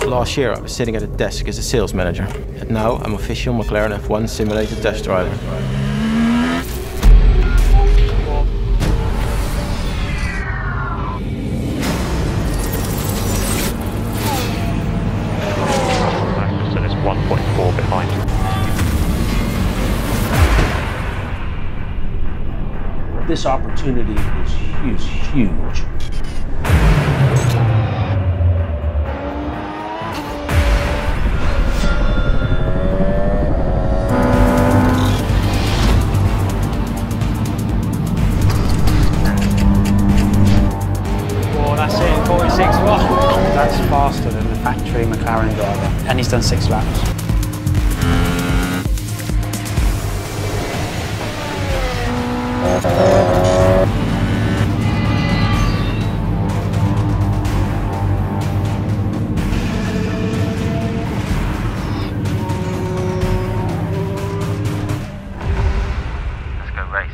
Last year I was sitting at a desk as a sales manager, and now I'm official McLaren F1 simulator test driver. So it's 1.4 behind. This opportunity is huge. That's faster than the factory McLaren driver, and he's done 6 laps. Let's go race.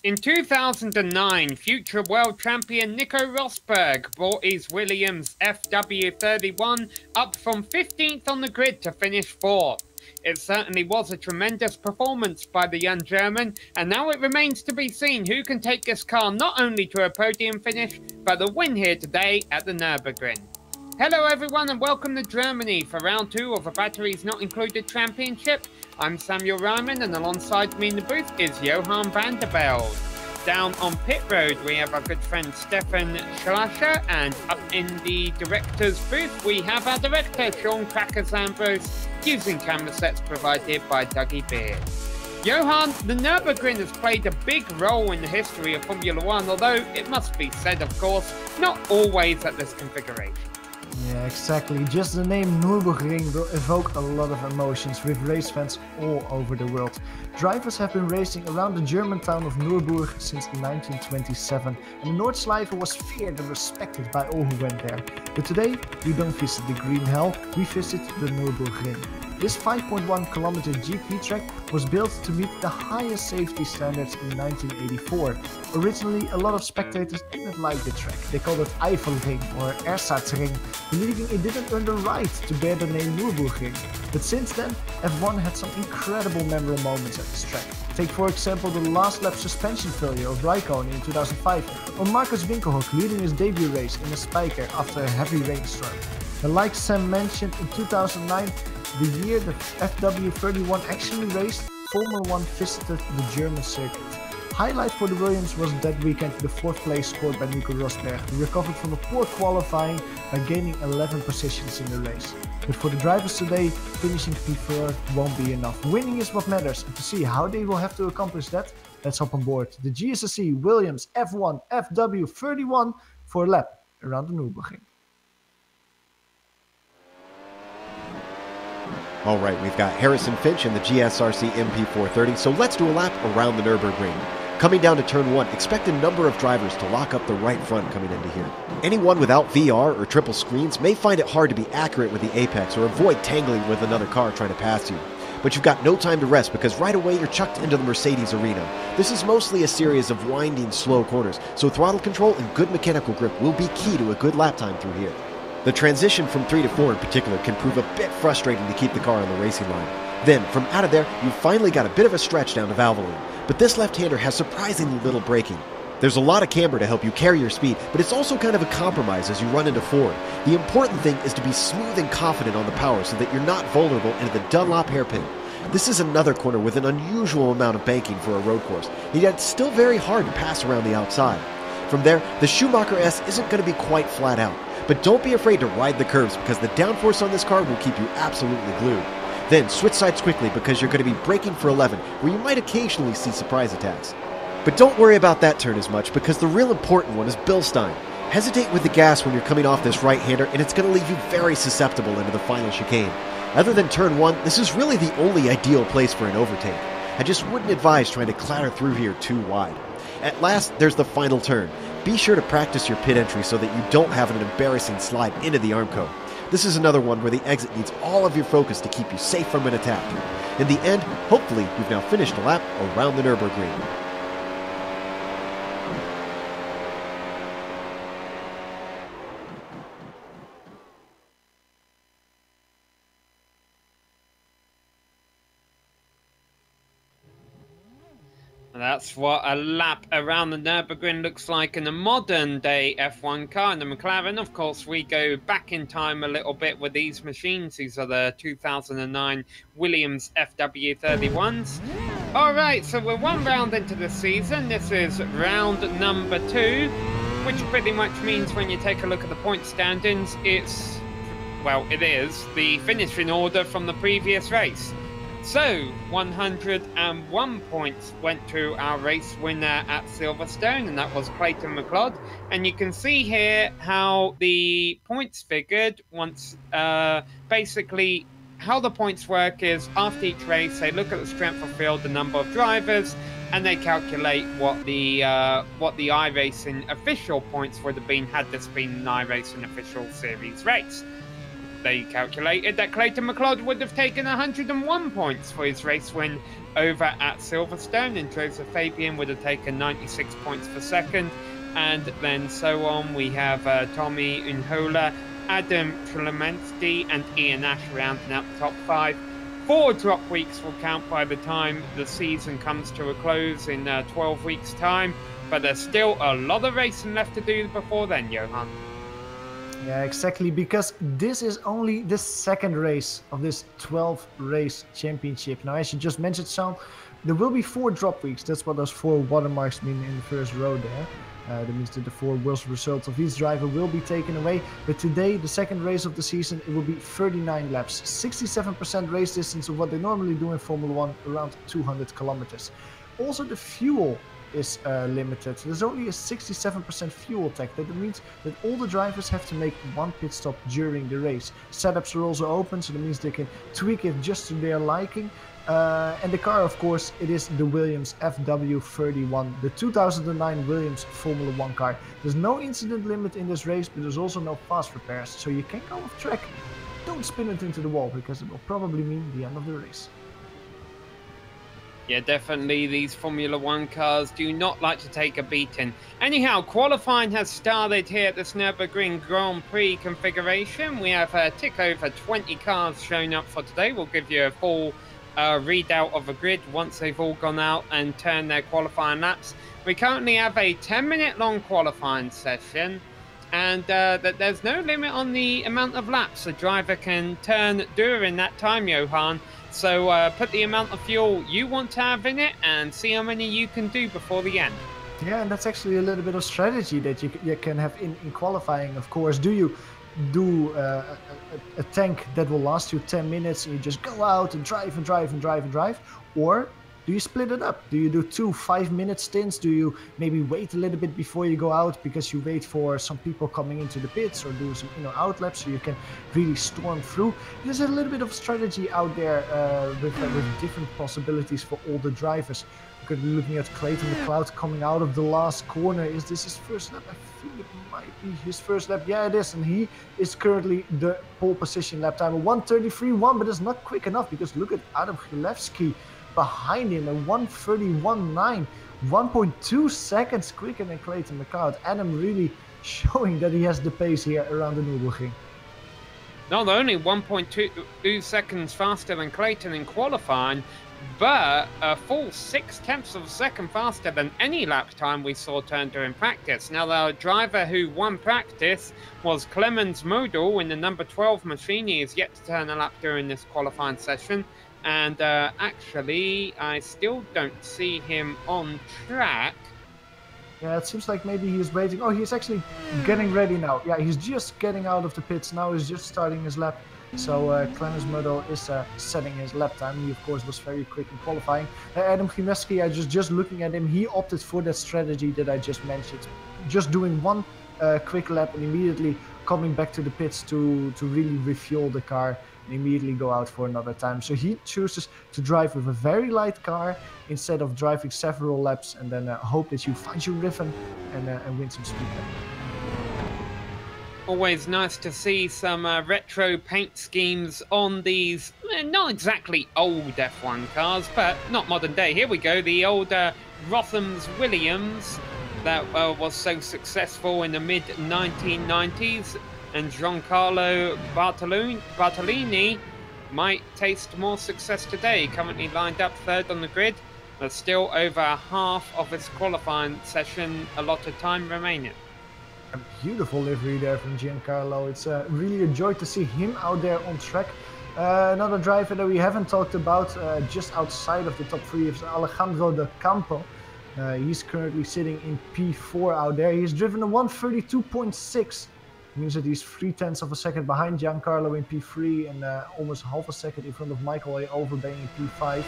In 2009, future world champion Nico Rosberg brought his Williams FW31 up from 15th on the grid to finish 4th. It certainly was a tremendous performance by the young German, and now it remains to be seen who can take this car not only to a podium finish, but a win here today at the Nurburgring. Hello everyone and welcome to Germany for round 2 of the Batteries Not Included Championship. I'm Samuel Ryman and alongside me in the booth is Johan van der Velde. Down on pit road, we have our good friend Stefan Schlascher, and up in the director's booth, we have our director, Sean Crackers Ambrose, using camera sets provided by Dougie Beard. Johan, the Nurburgring has played a big role in the history of Formula One, although it must be said, of course, not always at this configuration. Yeah, exactly. Just the name Nurburgring will evoke a lot of emotions with race fans all over the world. Drivers have been racing around the German town of Nurburg since 1927, and the Nordschleife was feared and respected by all who went there. But today, we don't visit the Green Hell, we visit the Nurburgring. This 5.1 kilometer GP track was built to meet the highest safety standards in 1984. Originally, a lot of spectators didn't like the track. They called it Eifelring or Ersatzring, believing it didn't earn the right to bear the name Nürburgring. But since then, F1 had some incredible memorable moments at this track. Take for example the last lap suspension failure of Raikkonen in 2005, or Marcus Winkelhock leading his debut race in a spiker after a heavy rainstorm. And like Sam mentioned, in 2009, the year the FW31 actually raced, Formula 1 visited the German circuit. Highlight for the Williams was that weekend the 4th place scored by Nico Rosberg, who recovered from a poor qualifying by gaining 11 positions in the race. But for the drivers today, finishing P4 won't be enough. Winning is what matters, and to see how they will have to accomplish that, let's hop on board the GSRC Williams F1 FW31 for a lap around the Nürburgring. All right, we've got Harrison Finch in the GSRC MP430, so let's do a lap around the Nürburgring. Coming down to turn 1, expect a number of drivers to lock up the right front coming into here. Anyone without VR or triple screens may find it hard to be accurate with the apex or avoid tangling with another car trying to pass you. But you've got no time to rest because right away you're chucked into the Mercedes arena. This is mostly a series of winding, slow corners, so throttle control and good mechanical grip will be key to a good lap time through here. The transition from 3 to 4 in particular can prove a bit frustrating to keep the car on the racing line. Then, from out of there, you've finally got a bit of a stretch down to Valvoline, but this left-hander has surprisingly little braking. There's a lot of camber to help you carry your speed, but it's also kind of a compromise as you run into forward. The important thing is to be smooth and confident on the power so that you're not vulnerable into the Dunlop hairpin. This is another corner with an unusual amount of banking for a road course, yet it's still very hard to pass around the outside. From there, the Schumacher S isn't going to be quite flat out. But don't be afraid to ride the curves because the downforce on this car will keep you absolutely glued. Then switch sides quickly because you're going to be braking for 11, where you might occasionally see surprise attacks. But don't worry about that turn as much because the real important one is Bilstein. Hesitate with the gas when you're coming off this right-hander and it's going to leave you very susceptible into the final chicane. Other than turn 1, this is really the only ideal place for an overtake. I just wouldn't advise trying to clatter through here too wide. At last, there's the final turn. Be sure to practice your pit entry so that you don't have an embarrassing slide into the Armco. This is another one where the exit needs all of your focus to keep you safe from an attack. In the end, hopefully you've now finished a lap around the Nürburgring. That's what a lap around the Nürburgring looks like in a modern day F1 car. And the McLaren, of course, we go back in time a little bit with these machines. These are the 2009 Williams FW31s. All right, so we're one round into the season. This is round number 2, which pretty much means when you take a look at the point standings, it's, well, it is the finishing order from the previous race. So, 101 points went to our race winner at Silverstone, and that was Clayton McLeod. And you can see here how the points figured once, basically, how the points work is after each race, they look at the strength of field, the number of drivers, and they calculate what the iRacing official points would have been had this been an iRacing official series race. They calculated that Clayton McLeod would have taken 101 points for his race win over at Silverstone, and Joseph Fabian would have taken 96 points for second, and then so on. We have Tommy Unhola, Adam Trelemenski, and Ian Ash rounding out the top 5. 4 drop weeks will count by the time the season comes to a close in 12 weeks' time, but there's still a lot of racing left to do before then, Johan. Yeah, exactly, because this is only the second race of this 12-race championship. Now, as you just mentioned, Sean, There will be 4 drop weeks. That's what those 4 watermarks mean in the first row there. That means that the 4 worst results of each driver will be taken away. But today, the second race of the season, it will be 39 laps. 67% race distance of what they normally do in Formula 1, around 200 kilometers. Also, the fuel is limited. There's only a 67% fuel tech. That means that all the drivers have to make 1 pit stop during the race. Setups are also open, so that means they can tweak it just to their liking. And the car, of course, it is the Williams FW31, the 2009 Williams Formula 1 car. There's no incident limit in this race, but there's also no fast repairs, so you can go off track. Don't spin it into the wall, because it will probably mean the end of the race. Yeah, definitely these Formula 1 cars do not like to take a beating. Anyhow, qualifying has started here at this Nurburgring Grand Prix configuration. We have a tick over 20 cars showing up for today. We'll give you a full readout of a grid once they've all gone out and turned their qualifying laps. We currently have a 10-minute long qualifying session, and that there's no limit on the amount of laps a driver can turn during that time, Johan. So put the amount of fuel you want to have in it and see how many you can do before the end. Yeah, and that's actually a little bit of strategy that you can have in qualifying, of course. Do you do a tank that will last you 10 minutes and you just go out and drive and drive and drive and drive? Or do you split it up? Do you do 2 5-minute stints? Do you maybe wait a little bit before you go out because you wait for some people coming into the pits, or do some out laps so you can really storm through? There's a little bit of strategy out there with different possibilities for all the drivers. We're going to be looking at Clayton McLeod coming out of the last corner. Is this his first lap? I think it might be his first lap. Yeah, it is. And he is currently the pole position lap time. 1:33.1, but it's not quick enough, because look at Adam Chilevsky behind him, and 1:31.9, 1.2 seconds quicker than Clayton McLeod. Adam really showing that he has the pace here around the Nürburgring. Not only 1.2 seconds faster than Clayton in qualifying, but a full 0.6 of a second faster than any lap time we saw turned during practice. Now, the driver who won practice was Clemens Model in the number 12 machine. He is yet to turn a lap during this qualifying session. And actually, I still don't see him on track. Yeah, it seems like maybe he's waiting. Oh, he's actually getting ready now. Yeah, he's just getting out of the pits now. He's just starting his lap. So Clemens Model is setting his lap time. He, of course, was very quick in qualifying. Adam Chilevsky, I just looking at him, he opted for that strategy that I just mentioned. Just doing 1 quick lap and immediately coming back to the pits to really refuel the car and immediately go out for another time. So he chooses to drive with a very light car instead of driving several laps and then hope that you find your rhythm and win some speed. Always nice to see some retro paint schemes on these, not exactly old F1 cars, but not modern day. Here we go, the old Rotham's Williams that was so successful in the mid-1990s, and Giancarlo Bartolini might taste more success today. Currently lined up 3rd on the grid, but still over half of his qualifying session allotted time remaining. A beautiful livery there from Giancarlo. It's really a joy to see him out there on track. Another driver that we haven't talked about, just outside of the top 3, is Alejandro de Campo. He's currently sitting in P4 out there. He's driven a 1:32.6. Means that he's 0.3 of a second behind Giancarlo in P3 and almost half a second in front of Michael Overbay in P5.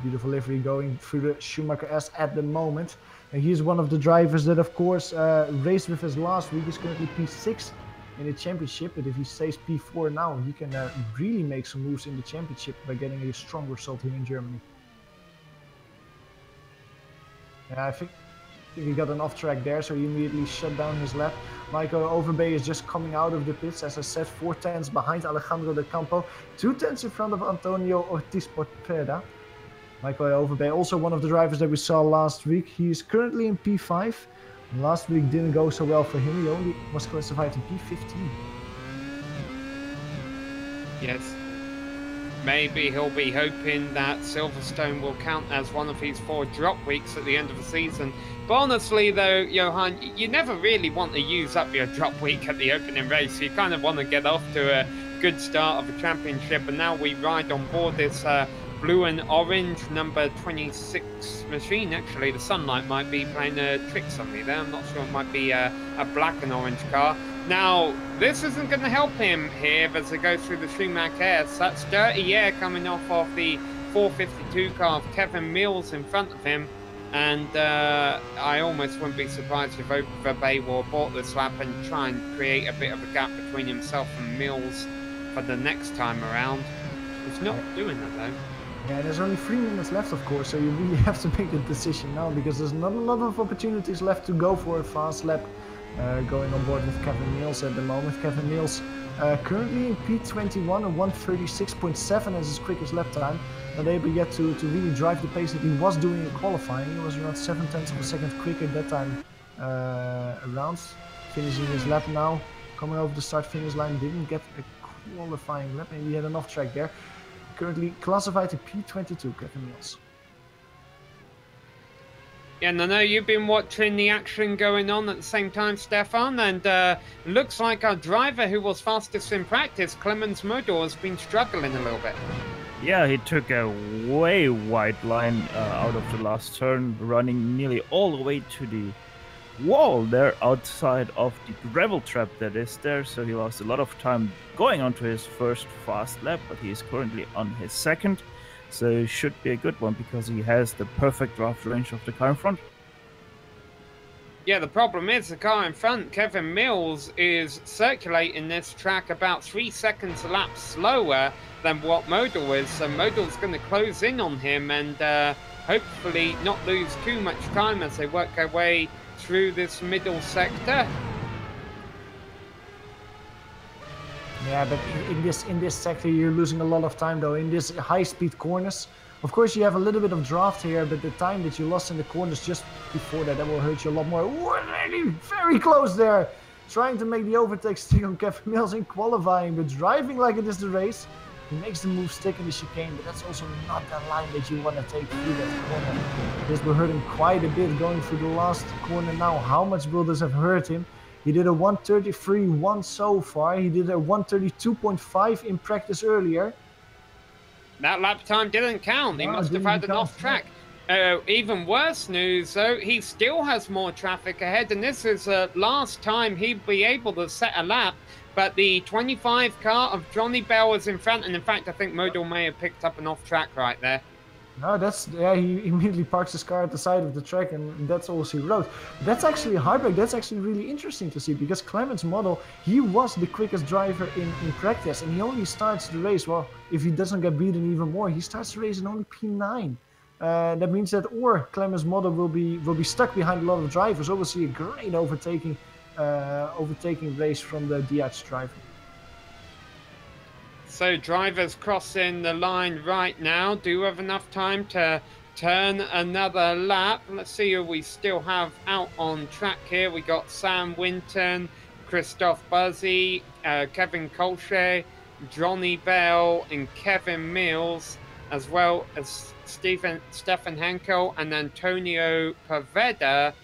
Beautiful livery going through the Schumacher S at the moment. And he's one of the drivers that, of course, raced with us last week. He's currently P6 in the championship, but if he stays P4 now, he can really make some moves in the championship by getting a strong result here in Germany. Yeah, I think he got an off track there, so he immediately shut down his lap. Michael Overbay is just coming out of the pits, as I said, 4/10 behind Alejandro de Campo, 2/10 in front of Antonio Ortiz Porpeda. Michael Overbay, also one of the drivers that we saw last week. He is currently in P5. Last week didn't go so well for him. He only was classified in P15. Yes. Maybe he'll be hoping that Silverstone will count as one of his 4 drop weeks at the end of the season. But honestly though, Johan, you never really want to use up your drop week at the opening race. You kind of want to get off to a good start of a championship, and now we ride on board this blue and orange number 26 machine. Actually, the sunlight might be playing tricks on me there. I'm not sure. It might be a black and orange car. Now, this isn't going to help him here as they go through the Schumacher air. So that's dirty air coming off of the 452 car of Kevin Mills in front of him. And I almost wouldn't be surprised if Verbeek will abort this lap and try and create a bit of a gap between himself and Mills for the next time around. He's not doing that though. Yeah, there's only 3 minutes left, of course, so you really have to make a decision now because there's not a lot of opportunities left to go for a fast lap. Going on board with Kevin Mills at the moment. Kevin Mills currently in P21 and 136.7 as his quickest lap time. Not able yet to really drive the pace that he was doing in qualifying. He was around 0.7 of a second quicker that time around. Finishing his lap now. Coming over the start-finish line. Didn't get a qualifying lap. Maybe he had an off track there. Currently classified to P22, Kevin Mills. Yeah, and I know you've been watching the action going on at the same time, Stefan, and looks like our driver who was fastest in practice, Clemens Modor, has been struggling a little bit. Yeah, he took a way wide line out of the last turn, running nearly all the way to the wall there outside of the gravel trap that is there, so he lost a lot of time going onto his first fast lap, but he is currently on his second. So it should be a good one because he has the perfect draft range of the car in front. Yeah, the problem is the car in front, Kevin Mills, is circulating this track about 3 seconds a lap slower than what Modal is. So Modal's going to close in on him and hopefully not lose too much time as they work their way through this middle sector. Yeah, but in this sector you're losing a lot of time though. In this high-speed corners, of course you have a little bit of draft here, but the time that you lost in the corners just before that will hurt you a lot more. Ooh, very close there, trying to make the overtake stick on Kevin Mills in qualifying, but driving like it is the race. He makes the move stick in the chicane, but that's also not the line that you want to take through that corner. This will hurt him quite a bit going through the last corner now. How much will this have hurt him? He did a 1:33.1 so far. He did a 1:32.5 in practice earlier. That lap time didn't count. He must have had an off track. Even worse news, though, he still has more traffic ahead, and this is the last time he'd be able to set a lap. But the 25 car of Johnny Bell was in front, and in fact, I think Modal may have picked up an off track right there. No, he immediately parks his car at the side of the track, and that's all he wrote. That's actually a hard break. That's actually really interesting to see, because Clemens Model, he was the quickest driver in practice, and he only starts the race, well, if he doesn't get beaten even more, he starts the race in only P9. That means that or Clemens Model will be stuck behind a lot of drivers, or we'll see a great overtaking race from the DH driver. So drivers crossing the line right now. Do have enough time to turn another lap. Let's see who we still have out on track here. We got Sam Winton, Christoph Buzzi, Kevin Colche, Johnny Bell, and Kevin Mills, as well as Stefan Henkel and Antonio Pavetta.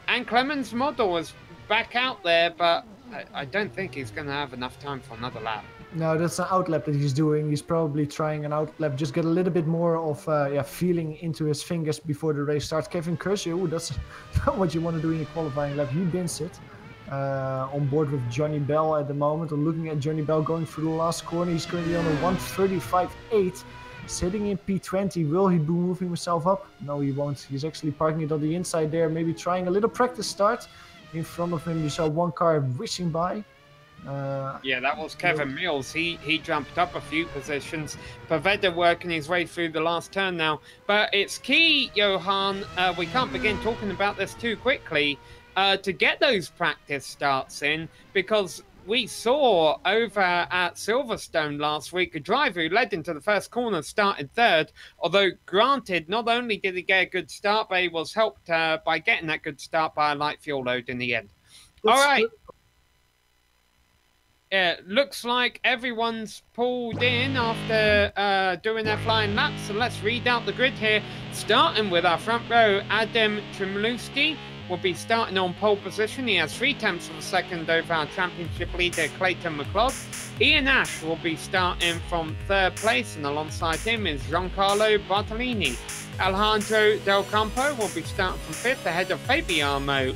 And Clemens Model is back out there, but I don't think he's going to have enough time for another lap. No, that's an outlap that he's doing. He's probably trying an outlap, just get a little bit more of feeling into his fingers before the race starts. Kevin Kershaw, that's not what you want to do in a qualifying lap. He bins it. On board with Johnny Bell at the moment. I'm looking at Johnny Bell going through the last corner. He's currently on a 1:35.8, sitting in P20. Will he be moving himself up? No, he won't. He's actually parking it on the inside there, maybe trying a little practice start. In front of him, you saw one car whizzing by. Yeah, that was Kevin Mills. He jumped up a few positions. Pavetta working his way through the last turn now. But it's key, Johan, we can't begin talking about this too quickly, to get those practice starts in, because we saw over at Silverstone last week a driver who led into the first corner started third, although granted, not only did he get a good start, but he was helped by getting that good start by a light fuel load in the end. All right. Yeah, looks like everyone's pulled in after doing their flying laps, so let's read out the grid here, starting with our front row, Adam Tremlewski, will be starting on pole position. He has 3/10 of a second over our championship leader, Clayton McLeod. Ian Ash will be starting from 3rd place, and alongside him is Giancarlo Bartolini. Alejandro Del Campo will be starting from 5th, ahead of Fabiano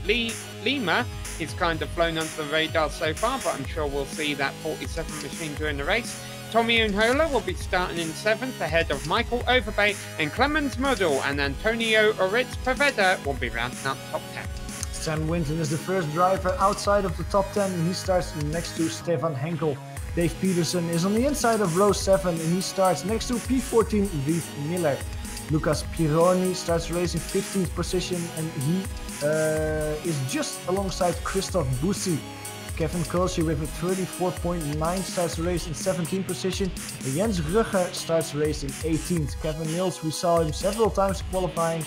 Lima. He's kind of flown under the radar so far, but I'm sure we'll see that 47 machine during the race. Tommy Unhola will be starting in 7th, ahead of Michael Overbay and Clemens Model, and Antonio Oritz Paveda will be rounding up top 10. Sam Winton is the first driver outside of the top 10, and he starts next to Stefan Henkel. Dave Peterson is on the inside of row 7, and he starts next to P14 Viv Miller. Lucas Pironi starts racing 15th position, and he is just alongside Christoph Bussi. Kevin Kulsje with a 34.9 starts the race in 17th position. Jens Rugge starts racing 18th. Kevin Mills, we saw him several times qualifying,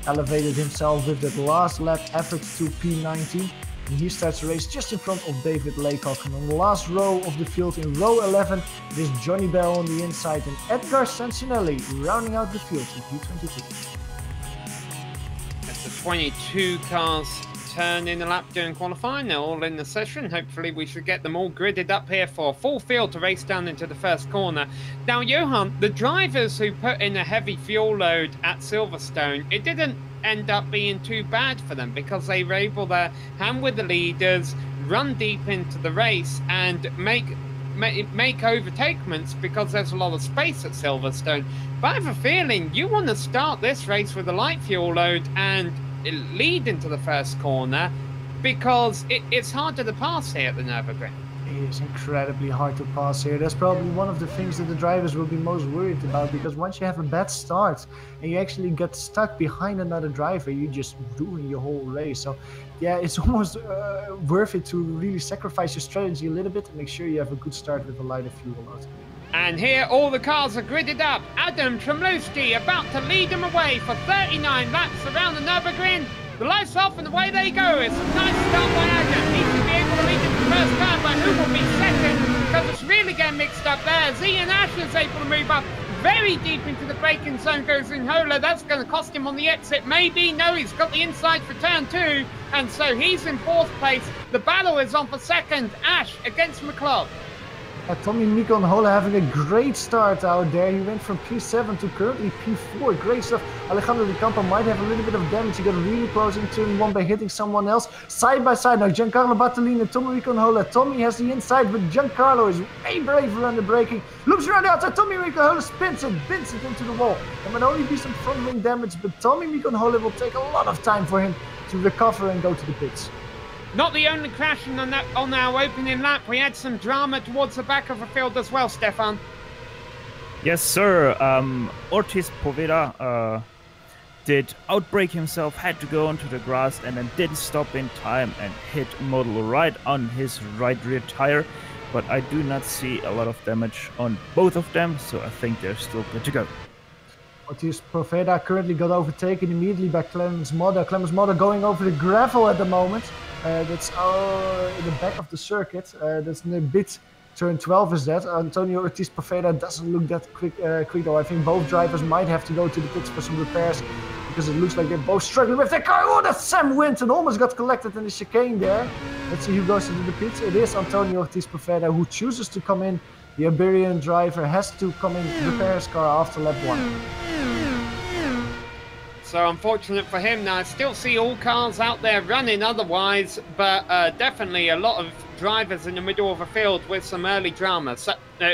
elevated himself with that last lap effort to P19. And he starts the race just in front of David Laycock. And on the last row of the field, in row 11, it is Johnny Bell on the inside and Edgar Sancinelli rounding out the field in P22. That's the 22 cars turn in the lap during qualifying. They're all in the session. Hopefully we should get them all gridded up here for a full field to race down into the first corner. Now, Johan, the drivers who put in a heavy fuel load at Silverstone, it didn't end up being too bad for them because they were able to hand with the leaders, run deep into the race and make overtakements because there's a lot of space at Silverstone. But I have a feeling you want to start this race with a light fuel load and lead into the first corner because it's harder to pass here at the Nurburgring. It is incredibly hard to pass here. That's probably one of the things that the drivers will be most worried about, because once you have a bad start and you actually get stuck behind another driver, you just ruin your whole race. So yeah, it's almost worth it to really sacrifice your strategy a little bit and make sure you have a good start with a lighter fuel load. And here all the cars are gridded up. Adam Tremlowski about to lead them away for 39 laps around the Nürburgring. The lights off and away they go. It's a nice start by Adam. He should be able to lead into the first car, but who will be second? Because it's really getting mixed up there. Ian Ash is able to move up very deep into the braking zone, goes Inhola. That's going to cost him on the exit. Maybe, no, he's got the inside for turn 2. And so he's in 4th place. The battle is on for 2nd. Ash against McLeod. Tommy Mikon Hola having a great start out there. He went from P7 to currently P4. Great stuff. Alejandro Di Campo might have a little bit of damage. He got really close in turn 1 by hitting someone else. Side by side now, Giancarlo Bartolini and Tommy Mikon Hola. Tommy has the inside, but Giancarlo is way braver under braking. Looks around the outside. Tommy Mikon Hola spins it, bins it into the wall. There might only be some front wing damage, but Tommy Mikon Hola will take a lot of time for him to recover and go to the pits. Not the only crashing on our opening lap. We had some drama towards the back of the field as well, Stefan. Yes, sir. Ortiz Poveda did outbrake himself, had to go onto the grass, and then didn't stop in time and hit Model right on his right rear tire. But I do not see a lot of damage on both of them, so I think they're still good to go. Ortiz Poveda currently got overtaken immediately by Clemens Modder. Clemens Modder going over the gravel at the moment. That's in the back of the circuit. That's in the bit turn 12 is that. Antonio Ortiz Poveda doesn't look that quick though. I think both drivers might have to go to the pits for some repairs because it looks like they're both struggling with their car. Oh, that's Sam Winton, almost got collected in the chicane there. Let's see who goes into the pits. It is Antonio Ortiz Poveda who chooses to come in. The Iberian driver has to come in to repair his car after lap 1. So unfortunate for him. Now I still see all cars out there running otherwise, but definitely a lot of drivers in the middle of the field with some early drama. So,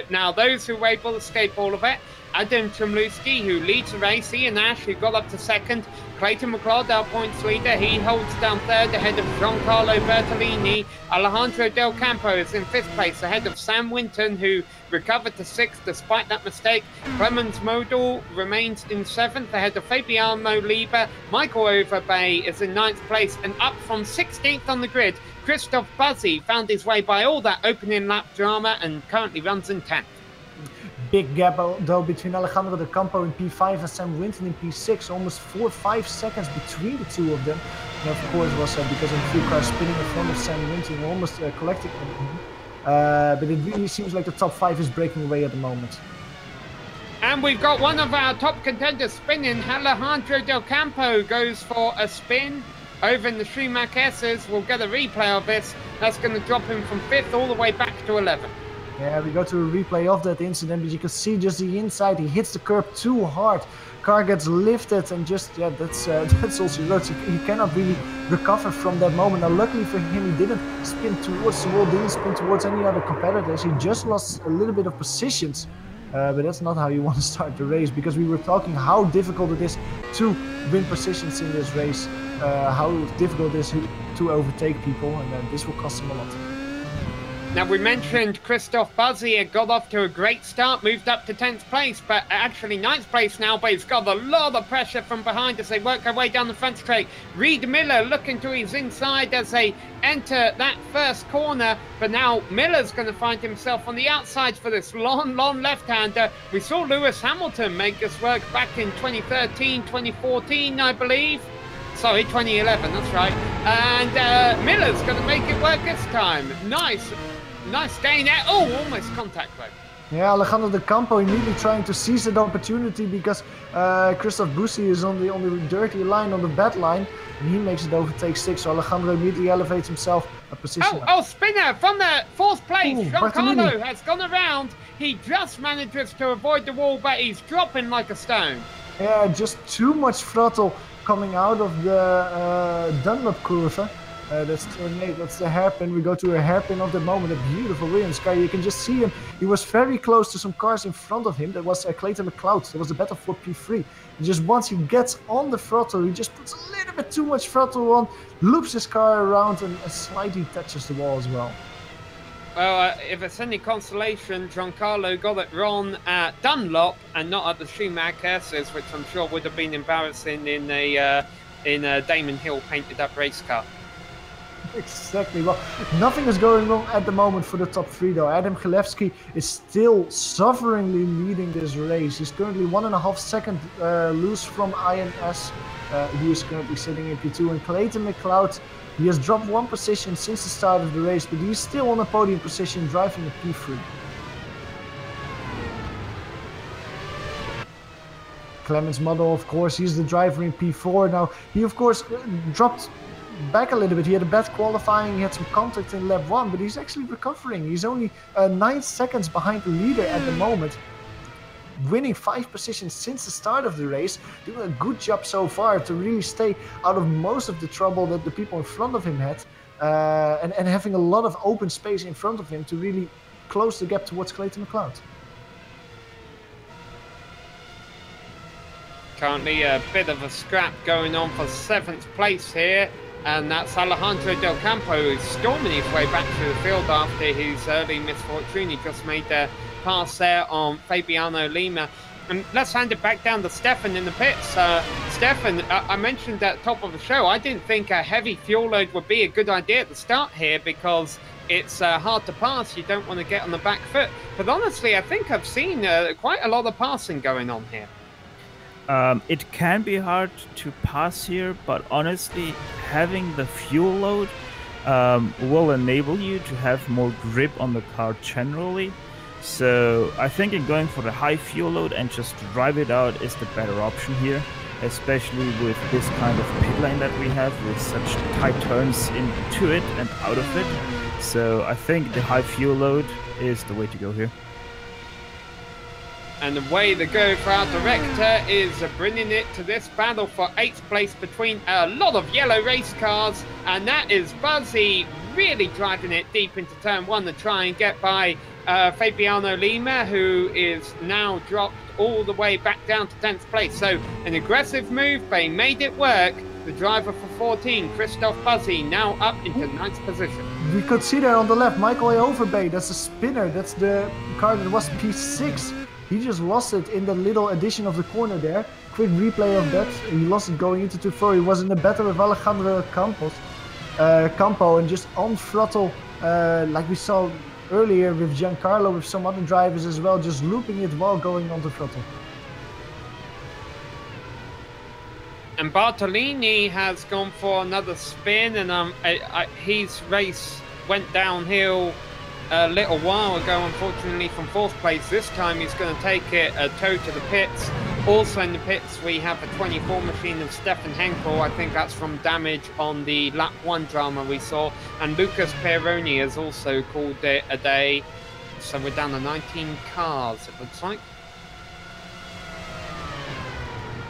now those who were able to escape all of it: Adam Tremlowski, who leads the race, Ian Ash, who got up to 2nd, Clayton McLeod, our points leader, he holds down 3rd ahead of Giancarlo Bertolini. Alejandro Del Campo is in 5th place ahead of Sam Winton, who recovered to 6th despite that mistake. Clemens Model remains in 7th ahead of Fabiano Lieber. Michael Overbay is in 9th place, and up from 16th on the grid, Christoph Buzzi found his way by all that opening lap drama and currently runs in 10th. Big gap though between Alejandro Del Campo in P5 and Sam Winton in P6, almost 4-5 seconds between the two of them. And of course was because of a few cars spinning in front of Sam Winton, almost collecting him. But it really seems like the top 5 is breaking away at the moment. And we've got one of our top contenders spinning. Alejandro Del Campo goes for a spin. over in the Schumacher S's. We'll get a replay of this. That's going to drop him from 5th all the way back to 11th. Yeah, we go to a replay of that incident, but you can see just the inside. He hits the curb too hard. Car gets lifted, and just, yeah, that's also roads. He cannot really recover from that moment. Now, luckily for him, he didn't spin towards the wall, didn't spin towards any other competitors. He just lost a little bit of positions. But that's not how you want to start the race, because we were talking how difficult it is to win positions in this race, how difficult it is to overtake people, and this will cost him a lot. Now, we mentioned Christoph Buzzi had got off to a great start, moved up to 10th place, but actually 9th place now, but he's got a lot of pressure from behind as they work their way down the front straight. Reed Miller looking to his inside as they enter that first corner, but now Miller's going to find himself on the outside for this long left-hander. We saw Lewis Hamilton make this work back in 2013, 2014, I believe. Sorry, 2011, that's right. And Miller's going to make it work this time. Nice gain there. Oh, almost contact though. Yeah, Alejandro De Campo immediately trying to seize that opportunity because Christoph Buzzi is on the dirty line, on the bad line, and he makes it overtake 6th. So Alejandro immediately elevates himself a position. Oh, spinner from the 4th place. Giancarlo has gone around. He just manages to avoid the wall, but he's dropping like a stone. Yeah, just too much throttle coming out of the Dunlop curve. That's turn 8, that's the hairpin. We go to a hairpin of the moment, a beautiful Williams car. You can just see him. He was very close to some cars in front of him. That was Clayton McLeod. That was the battle for P3. And just once he gets on the throttle, he just puts a little bit too much throttle on, loops his car around, and slightly touches the wall as well. Well, if it's any consolation, Giancarlo got it wrong at Dunlop and not at the Schumacher S's, which I'm sure would have been embarrassing in a Damon Hill painted up race car. Exactly. Well, nothing is going wrong at the moment for the top 3 though. Adam Gilevsky is still sufferingly leading this race. He's currently 1.5 seconds loose from INS, who is currently sitting in P2. And Clayton McLeod, he has dropped 1 position since the start of the race, but he's still on a podium position driving a P3. Clemens Model, of course, he's the driver in P4. Now, he of course dropped back a little bit. He had a bad qualifying, he had some contact in lap 1, but he's actually recovering. He's only 9 seconds behind the leader at the moment, winning 5 positions since the start of the race, doing a good job so far to really stay out of most of the trouble that the people in front of him had, and having a lot of open space in front of him to really close the gap towards Clayton McLeod. Currently a bit of a scrap going on for 7th place here. And that's Alejandro Del Campo, who's storming his way back to the field after his early misfortune. He just made a pass there on Fabiano Lima. And let's hand it back down to Stefan in the pits. Stefan, I mentioned at the top of the show, I didn't think a heavy fuel load would be a good idea at the start here because it's hard to pass. You don't want to get on the back foot. But honestly, I think I've seen quite a lot of passing going on here. It can be hard to pass here, but honestly, having the fuel load will enable you to have more grip on the car generally. So I think in going for the high fuel load and just drive it out is the better option here, especially with this kind of pit lane that we have with such tight turns into it and out of it. So I think the high fuel load is the way to go here. And the way to go for our director is bringing it to this battle for 8th place between a lot of yellow race cars, and that is Buzzy really driving it deep into turn 1 to try and get by Fabiano Lima, who is now dropped all the way back down to 10th place. So an aggressive move, but he made it work. The driver for 14, Christoph Buzzy, now up into 9th position. We could see there on the left, Michael Overbay, that's the spinner, that's the car that was P6. He just lost it in the little addition of the corner there. Quick replay of that. He lost it going into 2-4. He was in the battle with Alejandro Campo, and just on throttle, like we saw earlier with Giancarlo, with some other drivers as well, just looping it while going on the throttle. And Bartolini has gone for another spin, and his race went downhill a little while ago, unfortunately, from 4th place. This time he's going to take it a tow to the pits. Also in the pits, we have a 24 machine of Stefan Henkel. I think that's from damage on the lap 1 drama we saw. And Lucas Peroni has also called it a day. So we're down to 19 cars, it looks like.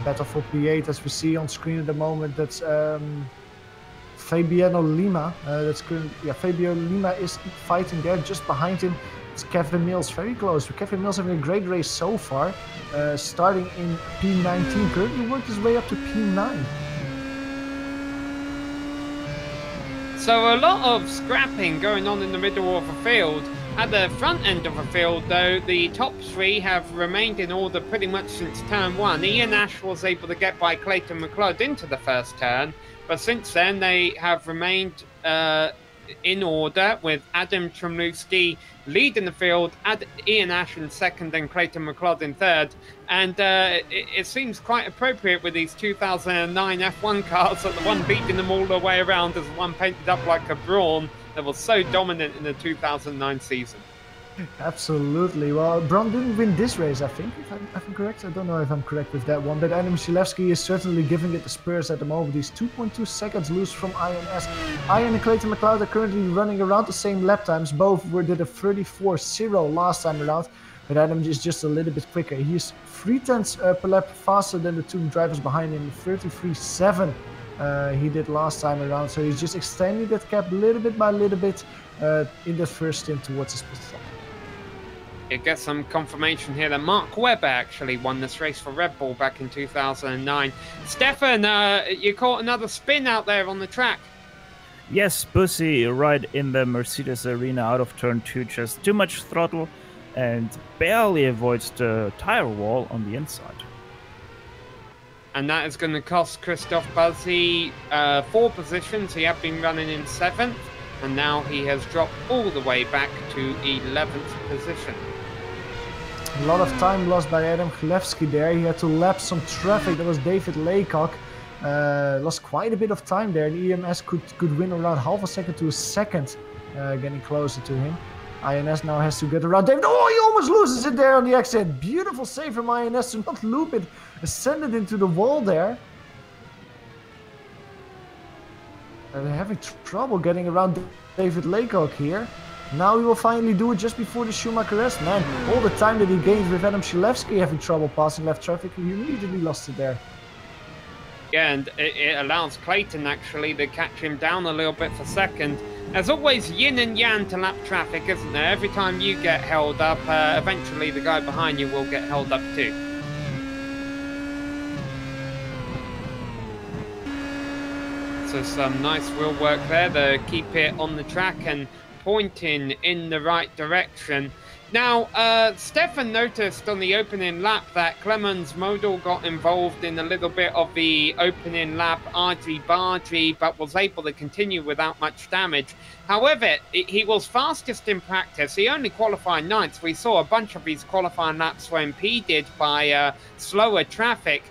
Battle for P8, as we see on screen at the moment, that's Fabiano Lima. Fabiano Lima is fighting there. Just behind him, it's Kevin Mills, very close. Kevin Mills having a great race so far, starting in P19, currently worked his way up to P9. So a lot of scrapping going on in the middle of the field. At the front end of the field, though, the top 3 have remained in order pretty much since turn 1. Ian Ash was able to get by Clayton McLeod into the first turn, but since then they have remained in order, with Adam Tremlewski leading the field, Ian Ash in second and Clayton McLeod in third. And it seems quite appropriate with these 2009 F1 cars that the one beating them all the way around is the one painted up like a Brawn that was so dominant in the 2009 season. Absolutely. Well, Braun didn't win this race, I think, if I'm correct. I don't know if I'm correct with that one, but Adam Shilevsky is certainly giving it the spurs at the moment. He's 2.2 seconds loose from INS. Ian and Clayton McLeod are currently running around the dame lap times. Both did a 34.0 last time around, but Adam is just a little bit quicker. He's 0.3 per lap faster than the 2 drivers behind him, 33.7. He did last time around, so he's just extending that gap little bit by little bit in the first stint towards his pit stop. You get some confirmation here that Mark Webber actually won this race for Red Bull back in 2009. Stefan, you caught another spin out there on the track. Yes, Bussy right in the Mercedes arena out of turn 2, just too much throttle and barely avoids the tire wall on the inside. And that is going to cost Christoph Buzzi 4 positions. He had been running in 7th, and now he has dropped all the way back to 11th position. A lot of time lost by Adam Chlewski there. He had to lap some traffic. That was David Laycock. Lost quite a bit of time there. The EMS could win around half a second to a second, getting closer to him. INS now has to get around David. Oh, he almost loses it there on the exit. Beautiful save from INS to not loop it. Ascended into the wall there. They're having trouble getting around David Laycock here. Now he will finally do it just before the Schumacher rest. Man, all the time that he gained with Adam Shilevsky having trouble passing left traffic, he immediately lost it there. Yeah, and it allows Clayton actually to catch him down a little bit for second. There's always yin and yang to lap traffic, isn't there? Every time you get held up, eventually the guy behind you will get held up too. So some nice wheel work there to keep it on the track and pointing in the right direction. Now, Stefan noticed on the opening lap that Clemens Model got involved in a little bit of the opening lap argy-bargy, but was able to continue without much damage. However, he was fastest in practice. He only qualified 9th. We saw a bunch of these qualifying laps were impeded by slower traffic.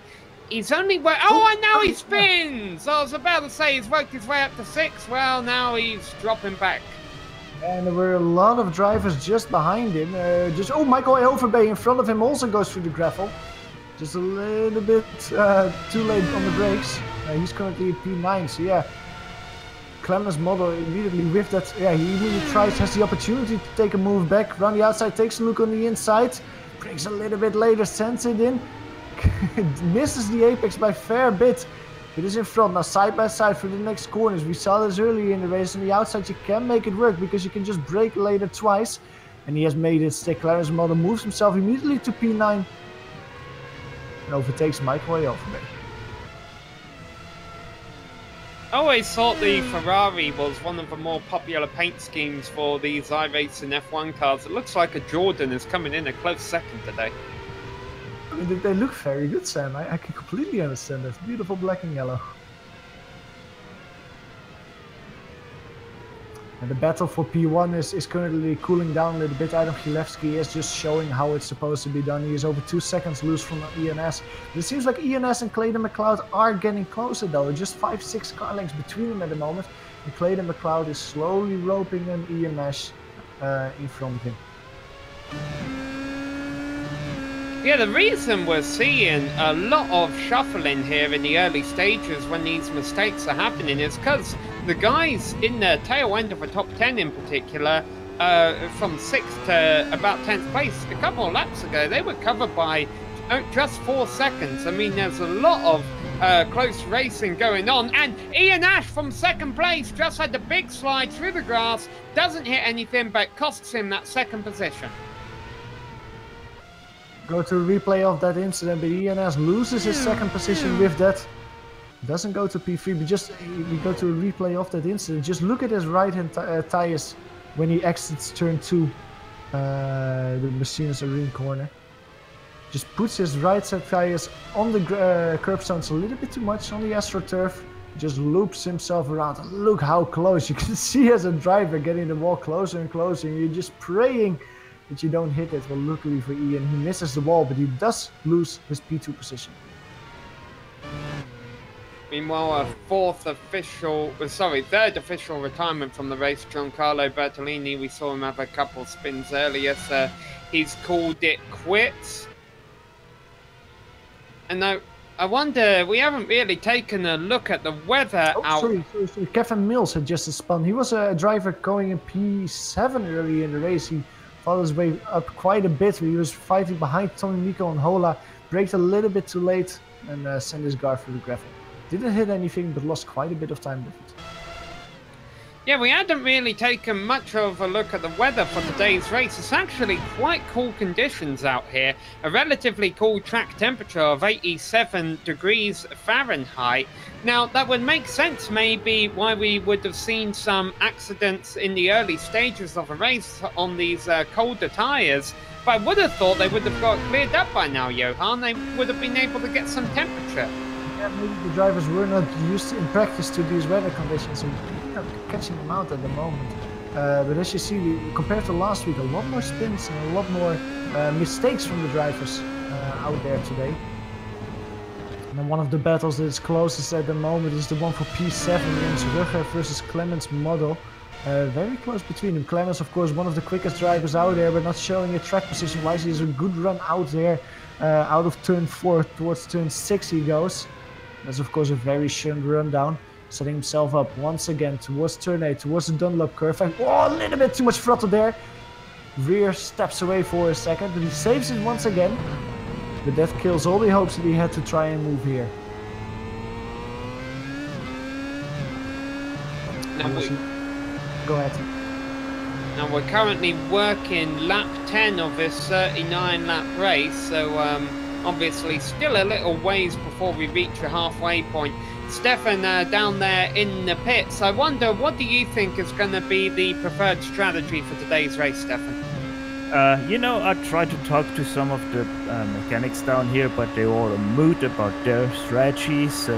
He's only and now he spins! I was about to say he's worked his way up to 6th. Well, now he's dropping back. And there were a lot of drivers just behind him. Michael Elverbay in front of him also goes through the gravel. Just a little bit too late on the brakes. He's currently at P9, so yeah. Clemens Model immediately with that. Yeah, he immediately has the opportunity to take a move back, run the outside, takes a look on the inside, brings a little bit later, sends it in. Misses the apex by a fair bit. It is in front now, side by side for the next corners. We saw this earlier in the race. On the outside, you can make it work because you can just brake later twice. And he has made it stick. Clarence Model moves himself immediately to P9 and overtakes Michael Elverbay. I always thought the Ferrari was one of the more popular paint schemes for these iRacing F1 cars. It looks like a Jordan is coming in a close second today. They look very good, Sam. I can completely understand that. Beautiful black and yellow. And the battle for P1 is currently cooling down a little bit. Adam Chilevsky is just showing how it's supposed to be done. He is over 2 seconds loose from ENS. But it seems like ENS and Clayton McLeod are getting closer though. Just 5-6 car lengths between them at the moment. And Clayton McLeod is slowly roping an ENS in front of him. Yeah, the reason we're seeing a lot of shuffling here in the early stages when these mistakes are happening is because the guys in the tail end of the top 10 in particular, from 6th to about 10th place, a couple of laps ago, they were covered by just 4 seconds. I mean, there's a lot of close racing going on, and Ian Ash from 2nd place just had the big slide through the grass, doesn't hit anything, but costs him that 2nd position. Go to a replay of that incident, but Ian Ash loses his 2nd position with that. Doesn't go to P3, but just we go to a replay of that incident. Just look at his right-hand tires when he exits turn 2, the Mercedes Arena corner. Just puts his right side tires on the curbstones a little bit too much on the AstroTurf. Just loops himself around. And look how close. You can see as a driver getting the ball closer and closer. And you're just praying that you don't hit it. Well, luckily for Ian, he misses the ball, but he does lose his P2 position. Meanwhile, a third official retirement from the race, Giancarlo Bertolini. We saw him have a couple spins earlier, so he's called it quits. And now, I wonder, we haven't really taken a look at the weather out. Sorry. Kevin Mills had just spun. He was a driver going in P7 early in the race. He fought his way up quite a bit. He was fighting behind Tommy Miko and Hola. Braked a little bit too late and sent his car through the gravel. Didn't hit anything, but lost quite a bit of time with it. Yeah, we hadn't really taken much of a look at the weather for today's race. It's actually quite cool conditions out here. A relatively cool track temperature of 87 degrees Fahrenheit. Now, that would make sense maybe why we would have seen some accidents in the early stages of a race on these colder tyres. But I would have thought they would have got cleared up by now, Johan. They would have been able to get some temperature. Yeah, maybe the drivers were not used in practice to these weather conditions, so we're catching them out at the moment. But as you see, compared to last week, a lot more spins and a lot more mistakes from the drivers out there today. And then one of the battles that is closest at the moment is the one for P7, Jens Rugger versus Clemens Model. Very close between them. Clemens, of course, one of the quickest drivers out there, but not showing a track position wise. He has a good run out there, out of turn 4 towards turn 6 he goes. That's of course a very short rundown, setting himself up once again towards turn 8, towards the Dunlop curve. And oh, a little bit too much throttle there. Rear steps away for a second, but he saves it once again. But that kills all the hopes that he had to try and move here. Go ahead. Now we're currently working lap 10 of this 39 lap race, so obviously still a little ways before we reach a halfway point. Stefan down there in the pits, I wonder, what do you think is going to be the preferred strategy for today's race, Stefan? You know, I tried to talk to some of the mechanics down here, but they were all moot about their strategy, so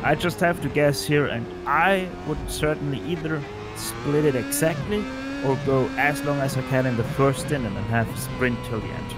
I just have to guess here, and I would certainly either split it exactly or go as long as I can in the first stint and then have a sprint till the end.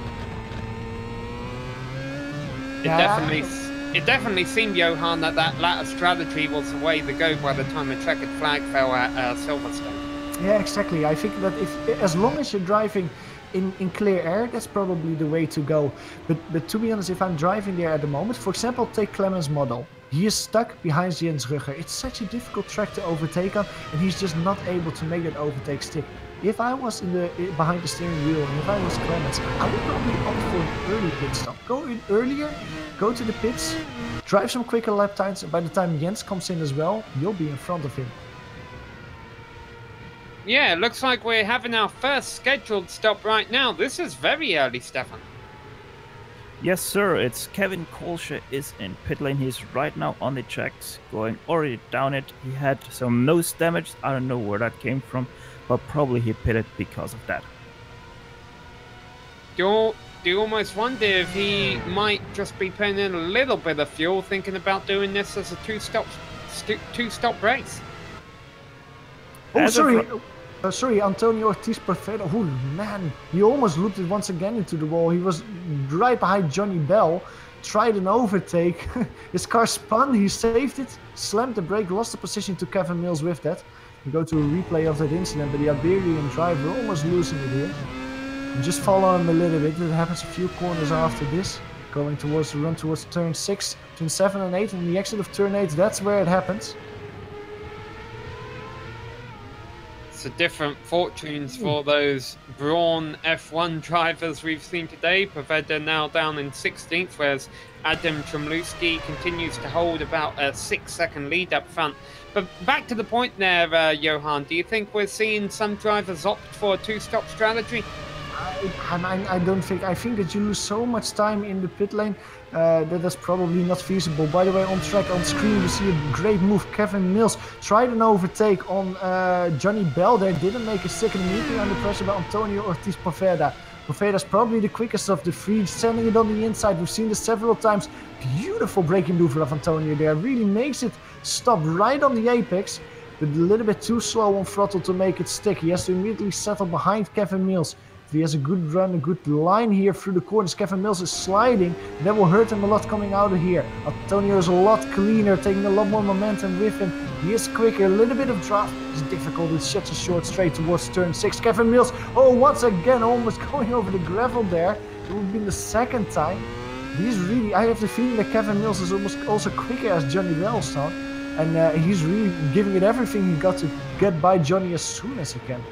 It definitely seemed, Johan, that latter strategy was the way to go by the time the checkered flag fell at Silverstone. Yeah, exactly. I think that as long as you're driving in clear air, that's probably the way to go. But to be honest, if I'm driving there at the moment, for example, take Clemens Model. He is stuck behind Jens Rugger. It's such a difficult track to overtake on, and he's just not able to make that overtake stick. If I was behind the steering wheel, and if I was Clemens, I would probably opt for an early pit stop. Go in earlier, go to the pits, drive some quicker lap times, and by the time Jens comes in as well, you'll be in front of him. Yeah, it looks like we're having our first scheduled stop right now. This is very early, Stefan. Yes, sir. It's Kevin Kolsche is in pit lane. He's right now on the tracks, going already down it. He had some nose damage. I don't know where that came from, but probably he pitted because of that. Do you almost wonder if he might just be putting in a little bit of fuel, thinking about doing this as a two-stop race? Oh, sorry. Sorry, Antonio Ortiz Perfetto. Oh man, he almost looped it once again into the wall. He was right behind Johnny Bell, tried an overtake. His car spun, he saved it, slammed the brake, lost the position to Kevin Mills with that. We go to a replay of that incident, but the Iberian driver almost losing it here. Just follow him a little bit. It happens a few corners after this. Going towards the run towards turn 6, turn 7 and 8, and the exit of turn 8, that's where it happens. So different fortunes for those Brawn F1 drivers we've seen today. Paveda now down in 16th, whereas Adam Tromluski continues to hold about a 6-second lead up front. But back to the point there, Johan, do you think we're seeing some drivers opt for a two-stop strategy? I don't think. I think that you lose so much time in the pit lane that that's probably not feasible. By the way, on track, on screen, we see a great move. Kevin Mills tried an overtake on Johnny Bell there. Didn't make a second, immediately under pressure by Antonio Ortiz Poveda. Poveda's probably the quickest of the three, sending it on the inside. We've seen this several times. Beautiful braking maneuver of Antonio there. Really makes it stop right on the apex, but a little bit too slow on throttle to make it stick. He has to immediately settle behind Kevin Mills. If he has a good run, a good line here through the corners, Kevin Mills is sliding. That will hurt him a lot coming out of here. Antonio is a lot cleaner, taking a lot more momentum with him. He is quicker, a little bit of draft. It's difficult, it's such a short straight towards turn 6. Kevin Mills, oh, once again, almost going over the gravel there. It would have been the second time. He's really, I have the feeling that Kevin Mills is almost also quicker as Johnny Wellstone. And he's really giving it everything he got to get by Johnny as soon as he can.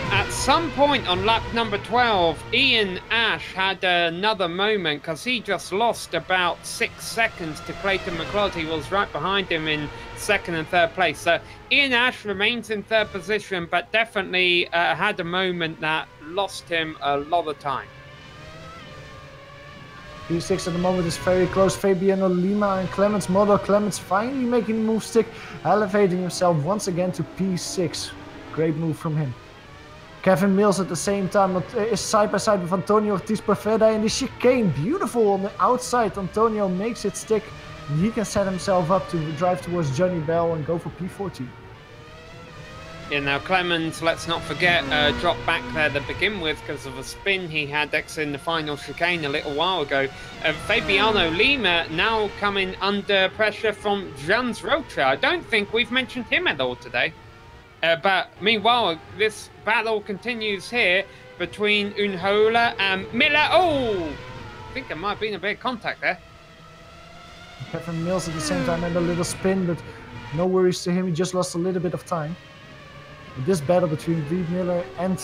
At some point on lap number 12, Ian Ash had another moment because he just lost about 6 seconds to Clayton McLeod. He was right behind him in second and third place. So Ian Ash remains in third position, but definitely had a moment that lost him a lot of time. P6 at the moment is very close. Fabiano Lima and Clemens Modo. Clemens finally making the move stick, elevating himself once again to P6. Great move from him. Kevin Mills at the same time is side by side with Antonio Ortiz Poveda in the chicane. Beautiful on the outside. Antonio makes it stick. He can set himself up to drive towards Johnny Bell and go for P14. Yeah, now Clemens, let's not forget, dropped back there to begin with because of a spin he had in the final chicane a little while ago. Fabiano Lima now coming under pressure from Jans Rocha. I don't think we've mentioned him at all today. But meanwhile, this battle continues here between Unhola and Miller. Oh, I think there might have been a bit of contact there. Kevin Mills at the same time had a little spin, but no worries to him. He just lost a little bit of time. But this battle between Reed Miller and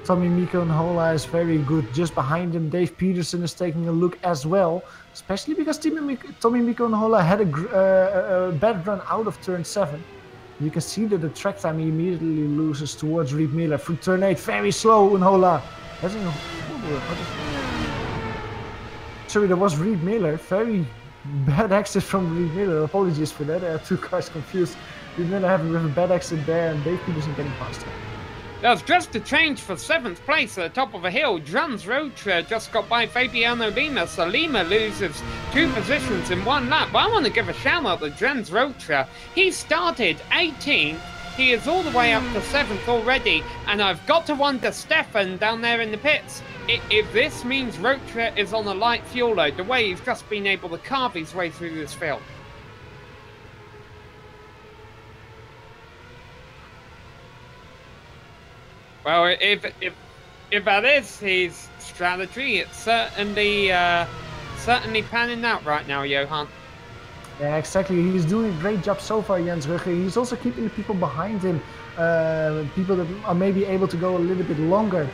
Tommy Miko Unhola is very good. Just behind him, Dave Peterson is taking a look as well, especially because Tommy Miko Unhola had a bad run out of turn 7. You can see that the track time he immediately loses towards Reed Miller. Through turn 8, very slow, Unhola. Sorry, that was Reed Miller. Very bad exit from Reed Miller. Apologies for that. I had two cars confused. Reed Miller having with a bad exit there and Dave Peterson getting past him. That was just a change for 7th place at the top of a hill. Jans Rocha just got by Fabiano Lima, so Lima loses 2 positions in 1 lap. But I want to give a shout out to Jans Rocha. He started 18th. He is all the way up to 7th already. And I've got to wonder, Stefan down there in the pits, if this means Rocha is on a light fuel load, the way he's just been able to carve his way through this field. Well, if that is his strategy, it's certainly panning out right now, Johan. Yeah, exactly. He's doing a great job so far, Jens Rugger. He's also keeping the people behind him, people that are maybe able to go a little bit longer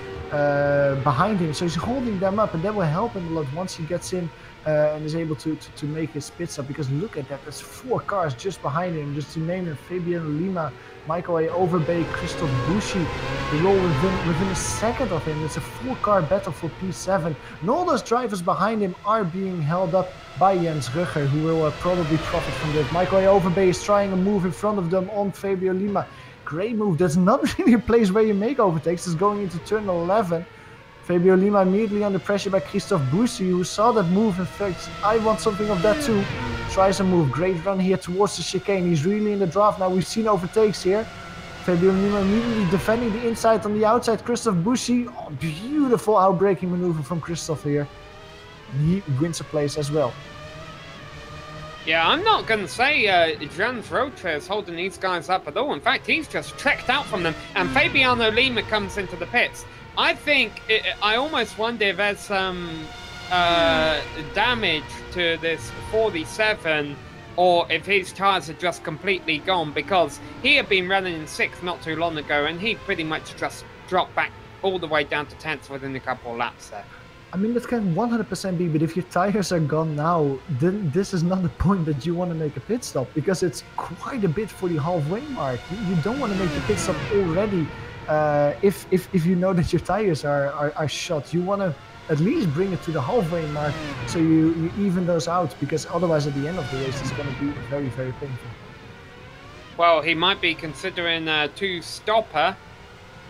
behind him. So he's holding them up, and that will help him a lot once he gets in and is able to make his pit stop. Because look at that, there's 4 cars just behind him, just to name them: Fabian Lima, Michael A. Overbay, Christoph Bushi. They're all within a second of him. It's a 4-car battle for P7. And all those drivers behind him are being held up by Jens Rugger, who will probably profit from this. Michael A. Overbay is trying a move in front of them on Fabio Lima. Great move. That's not really a place where you make overtakes. It's going into turn 11. Fabio Lima immediately under pressure by Christoph Bushi, who saw that move. In fact, I want something of that too. Tries a move. Great run here towards the chicane. He's really in the draft now. We've seen overtakes here. Fabio Lima immediately defending the inside on the outside. Christoph Bushi. Oh, beautiful outbraking maneuver from Christoph here. He wins a place as well. Yeah, I'm not going to say Jans Rocha is holding these guys up at all. In fact, he's just trekked out from them. And Fabiano Lima comes into the pits. I think, I almost wonder if there's some damage to this 47 or if his tyres are just completely gone, because he had been running in 6th not too long ago and he pretty much just dropped back all the way down to 10th within a couple of laps there. I mean, that can 100% be, but if your tires are gone now, then this is not the point that you want to make a pit stop, because it's quite a bit for the halfway mark. You don't want to make the pit stop already if you know that your tires are shot. You want to at least bring it to the halfway mark so you even those out, because otherwise at the end of the race it's going to be very, very painful. Well, he might be considering a two-stopper,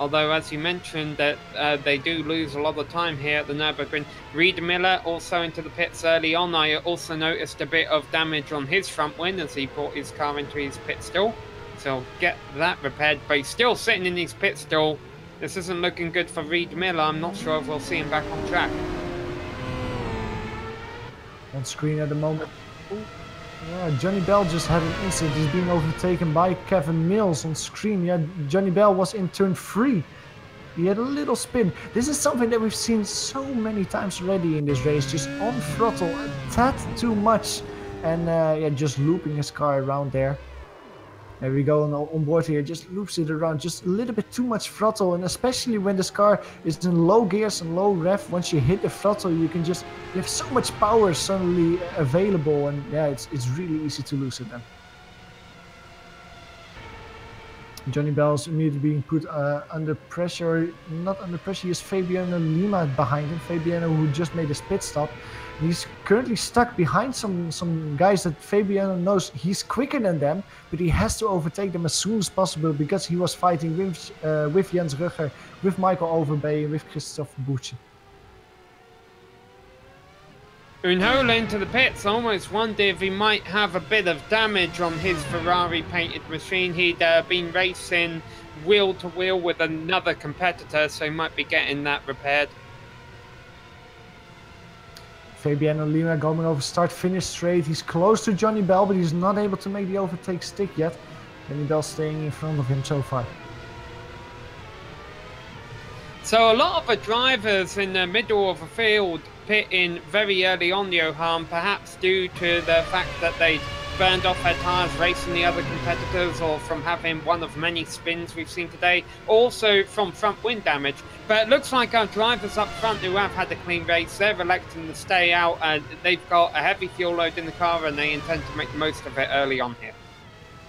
although as you mentioned that they do lose a lot of time here at the Nurburgring. Reed Miller also into the pits early on. I also noticed a bit of damage on his front wing as he brought his car into his pit stall. So get that repaired, but he's still sitting in his pit stall. This isn't looking good for Reed Miller. I'm not sure if we'll see him back on track. On screen at the moment. Ooh. Yeah, Johnny Bell just had an incident. He's being overtaken by Kevin Mills on screen. Yeah, Johnny Bell was in turn 3. He had a little spin. This is something that we've seen so many times already in this race. Just on throttle a tad too much. And yeah, just looping his car around there. There we go on board here, just loops it around, just a little bit too much throttle, and especially when this car is in low gears and low rev, once you hit the throttle you have so much power suddenly available, and yeah, it's really easy to lose it then. Johnny Bell's immediately being put under pressure, not under pressure, he has Fabiano Lima behind him, Fabiano who just made his pit stop. He's currently stuck behind some guys that Fabiano knows he's quicker than them, but he has to overtake them as soon as possible because he was fighting with Jens Rugger, with Michael Overbay, and with Christophe Bucci. Unhola into the pits. I almost wonder if he might have a bit of damage on his Ferrari painted machine. He'd been racing wheel to wheel with another competitor, so he might be getting that repaired. Fabiano Lima going over start-finish straight. He's close to Johnny Bell, but he's not able to make the overtake stick yet. Johnny Bell staying in front of him so far. So a lot of the drivers in the middle of the field pit in very early on, Johan, perhaps due to the fact that they burned off their tyres racing the other competitors, or from having one of many spins we've seen today, also from front wing damage. But it looks like our drivers up front who have had a clean race, they're electing to stay out, and they've got a heavy fuel load in the car and they intend to make the most of it early on here.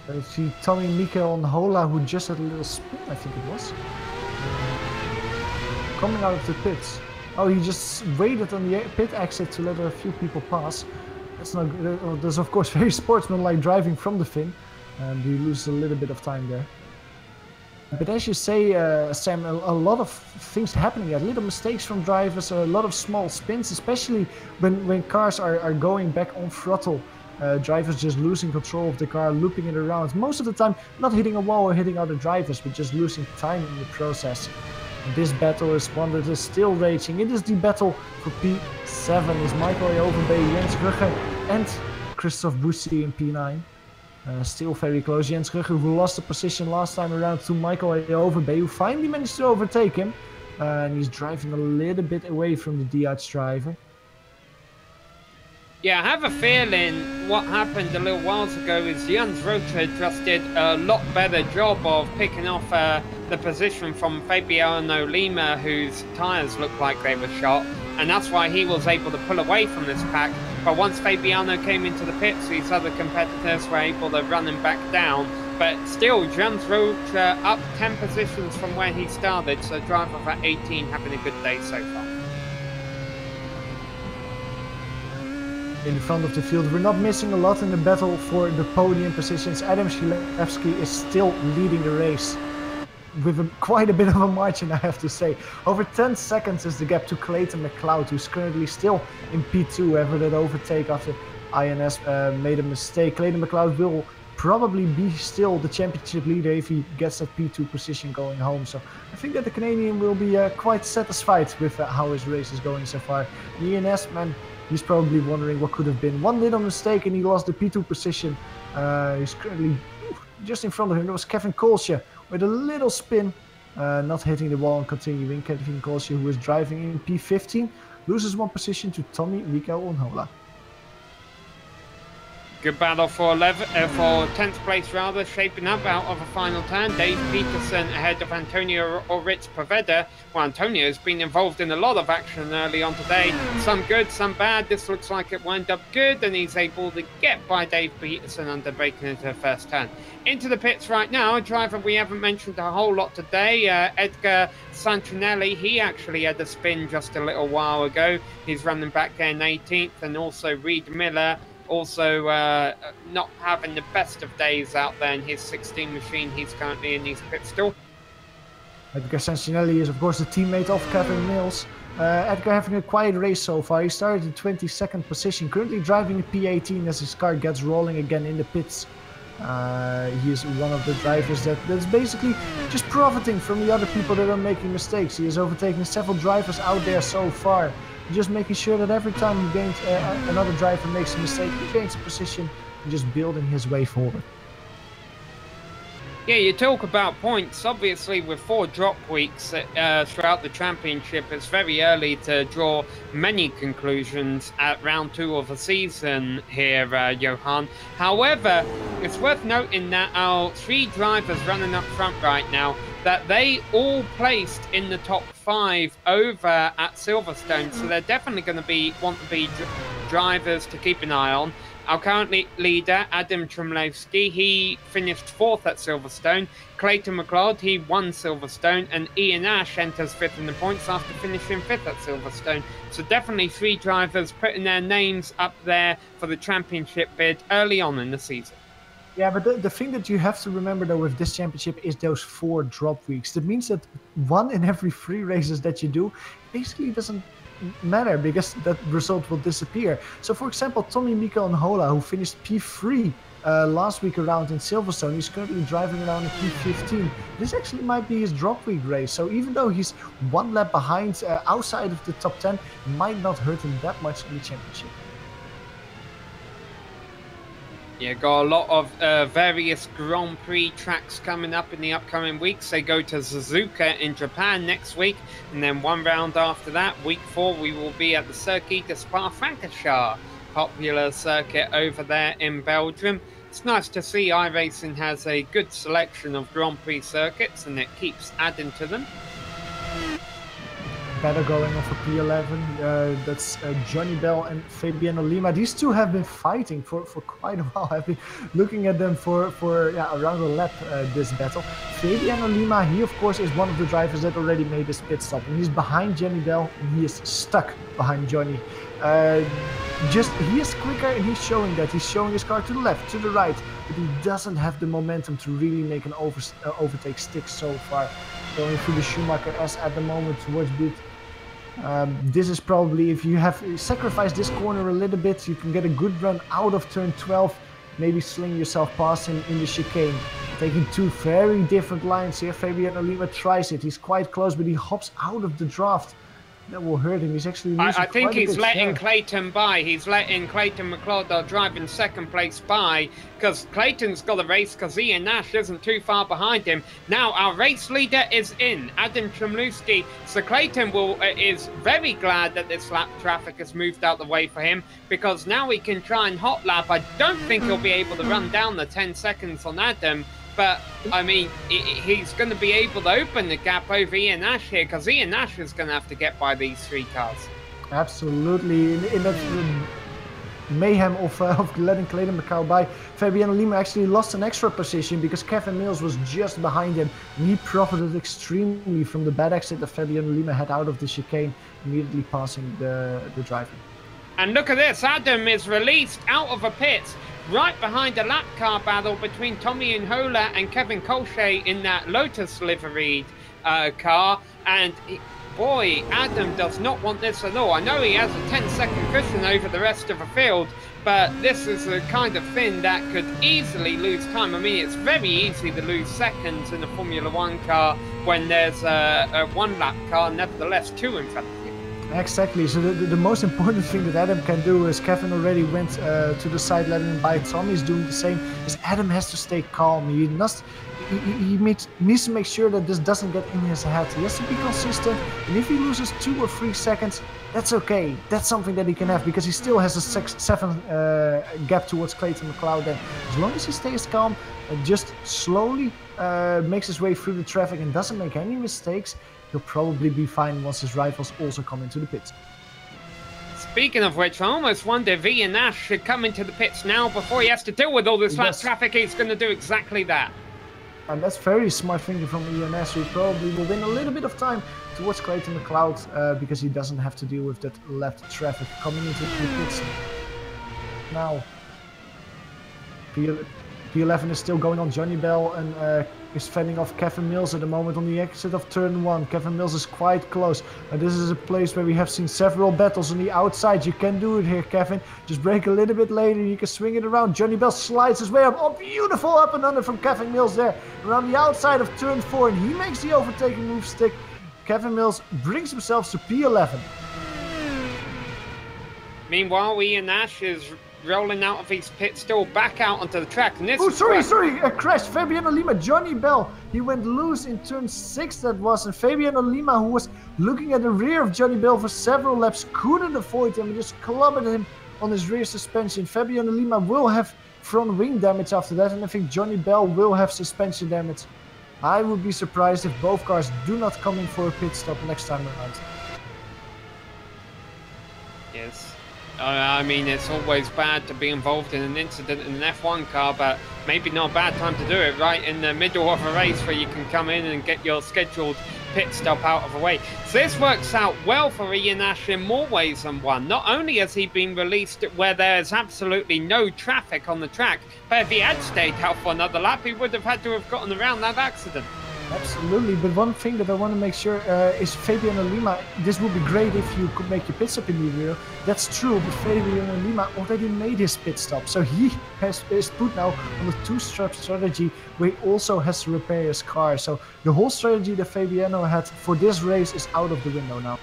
I see Tommy Mikel Hola, who just had a little spin, I think it was, coming out of the pits. Oh, he just waited on the pit exit to let a few people pass. That's not good. That's of course very sportsmanlike driving from the Finn, and we lose a little bit of time there. But as you say, Sam, a lot of things happening here. Little mistakes from drivers, a lot of small spins, especially when cars are going back on throttle. Drivers just losing control of the car, looping it around. Most of the time not hitting a wall or hitting other drivers, but just losing time in the process. This battle is one that is still raging. It is the battle for P7. Is Michael Overbay, Jens Rugger and Christophe Bucci in P9. Still very close. Jens Rugger, who lost the position last time around to Michael Overbay, who finally managed to overtake him. And he's driving a little bit away from the DH driver. Yeah, I have a feeling what happened a little while ago is Jens Rugger just did a lot better job of picking off the position from Fabiano Lima, whose tyres looked like they were shot, and that's why he was able to pull away from this pack. But once Fabiano came into the pits, these other competitors were able to run him back down. But still, Jens Rugger up 10 positions from where he started, so driver for 18 having a good day so far. In the front of the field, we're not missing a lot in the battle for the podium positions. Adam Shilevsky is still leading the race with quite a bit of a margin, I have to say. Over 10 seconds is the gap to Clayton McLeod, who's currently still in P2 after that overtake after INS made a mistake. Clayton McLeod will probably be still the championship leader if he gets that P2 position going home. So I think that the Canadian will be quite satisfied with how his race is going so far. The INS, man, He's probably wondering what could have been. One little mistake and he lost the P2 position. He's currently just in front of him. There was Kevin Kolsje with a little spin, not hitting the wall and continuing. Kevin Kolsje, who is driving in P15, loses 1 position to Tommy Mikael Onhola. Good battle for 10th place rather, shaping up out of a final turn. Dave Peterson ahead of Antonio Oritz Poveda. Well, Antonio's been involved in a lot of action early on today. Some good, some bad. This looks like it wound up good, and he's able to get by Dave Peterson under braking into the first turn. Into the pits right now, a driver we haven't mentioned a whole lot today, Edgar Santinelli. He actually had a spin just a little while ago. He's running back there in 18th, and also Reed Miller. Also not having the best of days out there in his 16 machine. He's currently in his pit still. Edgar Santinelli is of course the teammate of Kevin Mills. Edgar having a quiet race so far. He started in 22nd position, currently driving a P18 as his car gets rolling again in the pits. He is one of the drivers that's basically just profiting from the other people that are making mistakes. He has overtaken several drivers out there so far. Just making sure that every time he gains, another driver makes a mistake, he gains a position and just building his way forward. Yeah, you talk about points. Obviously, with 4 drop weeks throughout the championship, it's very early to draw many conclusions at round 2 of the season here, Johan. However, it's worth noting that our 3 drivers running up front right now, that they all placed in the top 5 over at Silverstone, so they're definitely going to want to be drivers to keep an eye on. Our current leader, Adam Trumlowski, he finished 4th at Silverstone. Clayton McLeod, he won Silverstone, and Ian Ash enters 5th in the points after finishing 5th at Silverstone. So definitely 3 drivers putting their names up there for the championship bid early on in the season. Yeah, but the thing that you have to remember though with this championship is those 4 drop weeks. That means that 1 in every 3 races that you do basically doesn't matter because that result will disappear. So for example, Tommy Mikael Onhola, who finished P3 last week around in Silverstone, he's currently driving around in P15. This actually might be his drop week race. So even though he's 1 lap behind outside of the top 10, it might not hurt him that much in the championship. Yeah, got a lot of various Grand Prix tracks coming up in the upcoming weeks. They go to Suzuka in Japan next week, and then 1 round after that, week 4, we will be at the Circuit de Spa-Francorchamps, popular circuit over there in Belgium. It's nice to see iRacing has a good selection of Grand Prix circuits, and it keeps adding to them. Better going off a P11, that's Johnny Bell and Fabiano Lima. These 2 have been fighting for quite a while. I've been looking at them for around a lap this battle. Fabiano Lima, he of course is one of the drivers that already made his pit stop, and he's behind Johnny Bell and he is stuck behind Johnny. He is quicker and he's showing that. He's showing his car to the left, to the right, but he doesn't have the momentum to really make an overtake stick so far. Going through the Schumacher S at the moment towards Boot. This is probably, if you have sacrificed this corner a little bit, you can get a good run out of turn 12, maybe sling yourself past him in the chicane. Taking 2 very different lines here. Fabiano Lima tries it. He's quite close, but he hops out of the draft. That will hurt him. He's actually losing I think he's letting share. Clayton by. He's letting Clayton McLeod drive in 2nd place by, because Clayton's got a race because Ian Nash isn't too far behind him. Now our race leader is in, Adam Trumlowski. So Clayton is very glad that this lap traffic has moved out the way for him, because now he can try and hot lap. I don't think he'll be able to run down the 10 seconds on Adam. But, I mean, he's going to be able to open the gap over Ian Nash here, because Ian Nash is going to have to get by these 3 cars. Absolutely. In that mayhem of letting Clayton McCall by, Fabiano Lima actually lost an extra position because Kevin Mills was just behind him. And he profited extremely from the bad exit that Fabiano Lima had out of the chicane, immediately passing the driver. And look at this, Adam is released out of a pit, right behind a lap car battle between Tommy Onhola and Kevin Kolsje in that Lotus liveried car. And boy, Adam does not want this at all. I know he has a 10-second cushion over the rest of the field, but this is the kind of thing that could easily lose time. I mean, it's very easy to lose seconds in a Formula 1 car when there's a 1 lap car, nevertheless 2 in front of you. Exactly. So the most important thing that Adam can do is Kevin already went to the side, letting him by. Tommy's doing the same. Is Adam has to stay calm. He needs to make sure that this doesn't get in his head. He has to be consistent. And if he loses 2 or 3 seconds, that's okay. That's something that he can have because he still has a 7 gap towards Clayton McLeod. And as long as he stays calm and just slowly makes his way through the traffic and doesn't make any mistakes, he'll probably be fine once his rivals also come into the pits. Speaking of which, I almost wonder if Ian Nash should come into the pits now before he has to deal with all this fast traffic. He's going to do exactly that. And that's very smart thinking from Ian Nash, who probably will win a little bit of time towards Clayton McLeod because he doesn't have to deal with that left traffic coming into the pits. Now, P11 is still going on Johnny Bell and is fending off Kevin Mills at the moment on the exit of turn 1. Kevin Mills is quite close. And this is a place where we have seen several battles on the outside. You can do it here, Kevin. Just brake a little bit later. You can swing it around. Johnny Bell slides his way up. Oh, beautiful up and under from Kevin Mills there. Around the outside of turn 4. And he makes the overtaking move stick. Kevin Mills brings himself to P11. Meanwhile, Ian Nash is rolling out of his pit stall back out onto the track. And this sorry, a crash. Fabiano Lima, Johnny Bell, he went loose in turn 6 that was, and Fabiano Lima, who was looking at the rear of Johnny Bell for several laps, couldn't avoid him and just clobbered him on his rear suspension. Fabiano Lima will have front wing damage after that, and I think Johnny Bell will have suspension damage. I would be surprised if both cars do not come in for a pit stop next time around. Yes. I mean, it's always bad to be involved in an incident in an F1 car, but maybe not a bad time to do it right in the middle of a race where you can come in and get your scheduled pit stop out of the way. So this works out well for Ian Nash in more ways than one. Not only has he been released where there's absolutely no traffic on the track, but if he had stayed out for another lap, he would have had to have gotten around that accident. Absolutely, but one thing that I want to make sure is Fabiano Lima. This would be great if you could make your pit stop in the rear. That's true, but Fabiano Lima already made his pit stop, so he is put now on a 2-strap strategy where he also has to repair his car. So the whole strategy that Fabiano had for this race is out of the window now.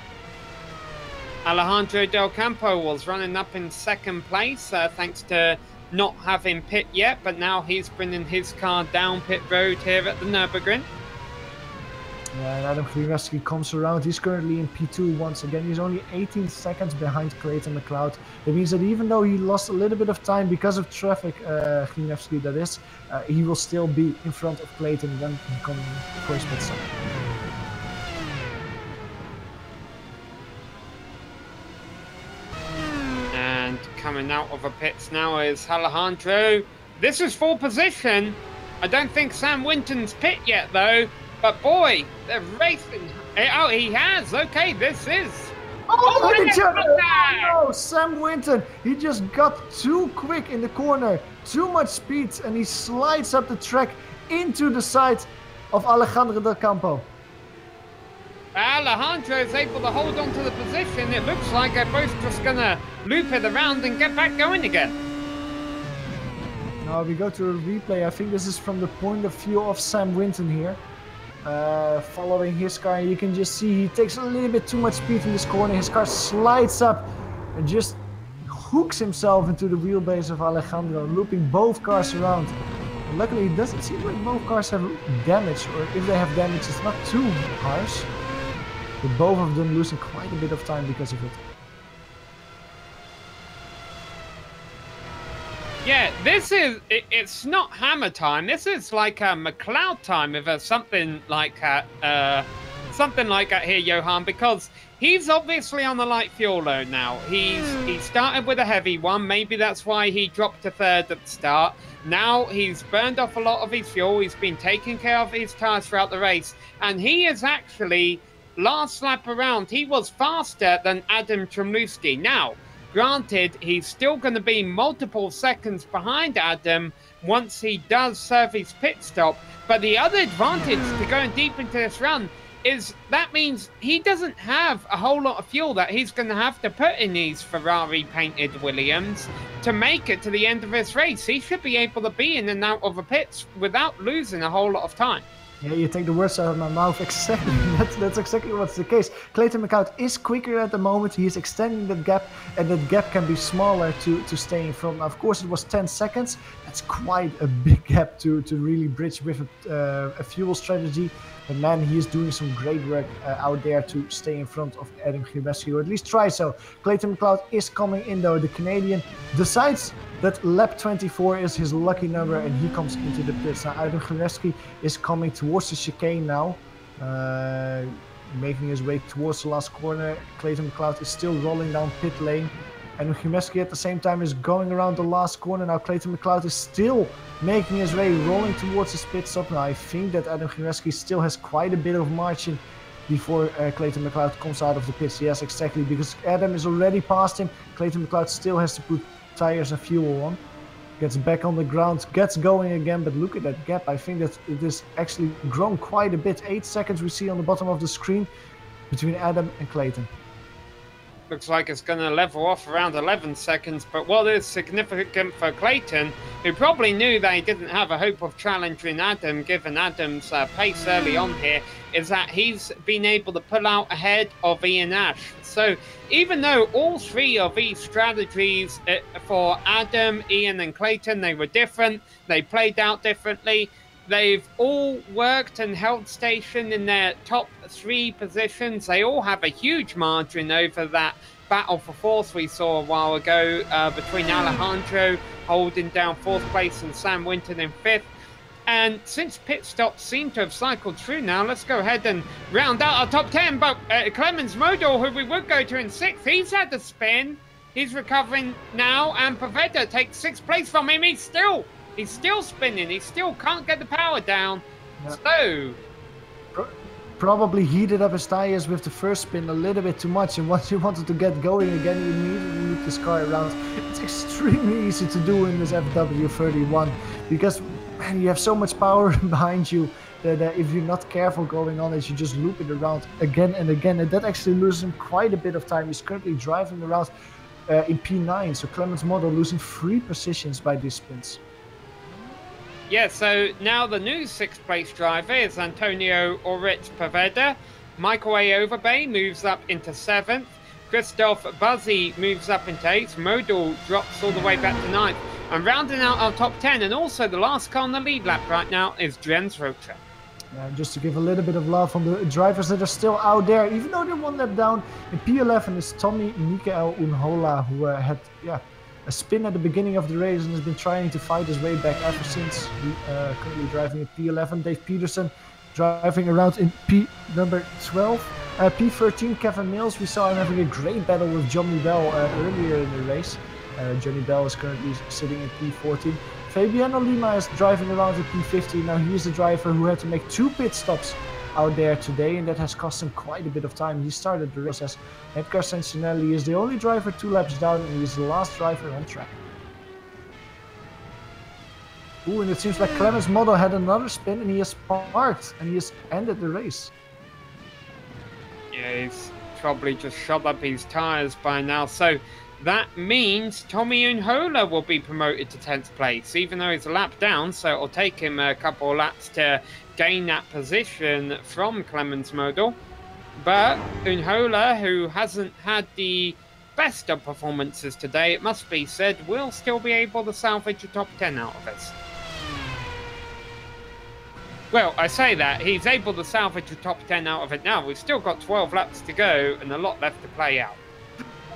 Alejandro Del Campo was running up in 2nd place thanks to not having pit yet, but now he's bringing his car down pit road here at the Nurburgring. Yeah, and Adam Gliwiecki comes around. He's currently in P2 once again. He's only 18 seconds behind Clayton McLeod. That means that even though he lost a little bit of time because of traffic, Gliwiecki that is, he will still be in front of Clayton when he comes for his pit stop. And coming out of the pits now is Alejandro. This is full position. I don't think Sam Winton's pit yet though. But boy, they're racing. Oh, he has. Okay, this is. Oh, Sam Winton. He just got too quick in the corner. Too much speed. And he slides up the track into the side of Alejandro Del Campo. Alejandro is able to hold on to the position. It looks like they're both just going to loop it around and get back going again. Now we go to a replay. I think this is from the point of view of Sam Winton here. Following his car, you can just see he takes a little bit too much speed in this corner. His car slides up and just hooks himself into the wheelbase of Alejandro, looping both cars around. And luckily, it doesn't seem like both cars have damage, or if they have damage, it's not too harsh. But both of them losing quite a bit of time because of it. Yeah, this is, it's not hammer time. This is like a McLeod time if there's something like that here, Johan, because he's obviously on the light fuel load now. He started with a heavy one. Maybe that's why he dropped to 3rd at the start. Now he's burned off a lot of his fuel. He's been taking care of his tires throughout the race. And he is actually, last lap around, he was faster than Adam Trumlewski. Now, granted, he's still going to be multiple seconds behind Adam once he does serve his pit stop. But the other advantage to going deep into this run is that means he doesn't have a whole lot of fuel that he's going to have to put in these Ferrari-painted Williams to make it to the end of this race. He should be able to be in and out of the pits without losing a whole lot of time. Yeah, you take the words out of my mouth. Exactly. That's exactly what's the case. Clayton McLeod is quicker at the moment. He is extending that gap, and that gap can be smaller to stay in front. Now, of course, it was 10 seconds. That's quite a big gap to really bridge with a fuel strategy. But man, he is doing some great work out there to stay in front of Adam Gillespie, or at least try so. Clayton McLeod is coming in though. The Canadian decides that lap 24 is his lucky number, and he comes into the pits. Now, Adam Gillespie is coming towards the chicane now, making his way towards the last corner. Clayton McLeod is still rolling down pit lane. And Gillespie at the same time is going around the last corner. Now Clayton McLeod is still making his way, rolling towards his pit stop. Now I think that Adam Gillespie still has quite a bit of margin before Clayton McLeod comes out of the pits. Yes, exactly, because Adam is already past him. Clayton McLeod still has to put tires and fuel on. Gets back on the ground, gets going again, but look at that gap. I think that it is actually grown quite a bit. 8 seconds we see on the bottom of the screen between Adam and Clayton. Looks like it's going to level off around 11 seconds, but what is significant for Clayton, who probably knew that he didn't have a hope of challenging Adam, given Adam's pace early on here, is that he's been able to pull out ahead of Ian Ash. So even though all three of these strategies for Adam, Ian and Clayton, they were different, they played out differently, they've all worked and held station in their top 3 positions. They all have a huge margin over that battle for 4th we saw a while ago between Alejandro holding down 4th place and Sam Winton in 5th. And since pit stops seem to have cycled through now, let's go ahead and round out our top 10. But Clemens Modal, who we would go to in 6th, he's had the spin. He's recovering now, and Poveda takes 6th place from him. He's still spinning. He still can't get the power down. Yep. So probably heated up his tires with the first spin a little bit too much, and once he wanted to get going again, he immediately moved his car around. It's extremely easy to do in this FW31 because man, you have so much power behind you that if you're not careful going on it, you just loop it around again and again, and that actually loses him quite a bit of time. He's currently driving around in P9, so Clemens Model losing 3 positions by these spins. Yeah, so now the new 6th place driver is Antonio Oritz Poveda. Michael A. Overbay moves up into 7th. Christoph Buzzy moves up into 8th. Modal drops all the way back to 9th. And rounding out our top 10, and also the last car on the lead lap right now, is Jens Rocha. Just to give a little bit of love on the drivers that are still out there, even though they're 1 lap down. In P11 is Tommy Mikael Unhola, who had a spin at the beginning of the race and has been trying to fight his way back ever since. Currently driving at P11. Dave Peterson driving around in P number 12. P13, Kevin Mills. We saw him having a great battle with Johnny Bell earlier in the race. Johnny Bell is currently sitting in P14. Fabiano Lima is driving around at P15. Now he is the driver who had to make 2 pit stops out there today, and that has cost him quite a bit of time. He started the race as Edgar Sancinelli is the only driver 2 laps down, and he is the last driver on track. Ooh, and it seems like Clemens Model had another spin, and he has parked, and he has ended the race. Yeah, he's probably just shot up his tyres by now, so that means Tommy Unhola will be promoted to 10th place, even though he's a lap down, so it'll take him a couple of laps to gain that position from Clemens Modal. But Unhola, who hasn't had the best of performances today, it must be said, will still be able to salvage a top 10 out of this. Well, I say that, he's able to salvage a top 10 out of it now. We've still got 12 laps to go and a lot left to play out.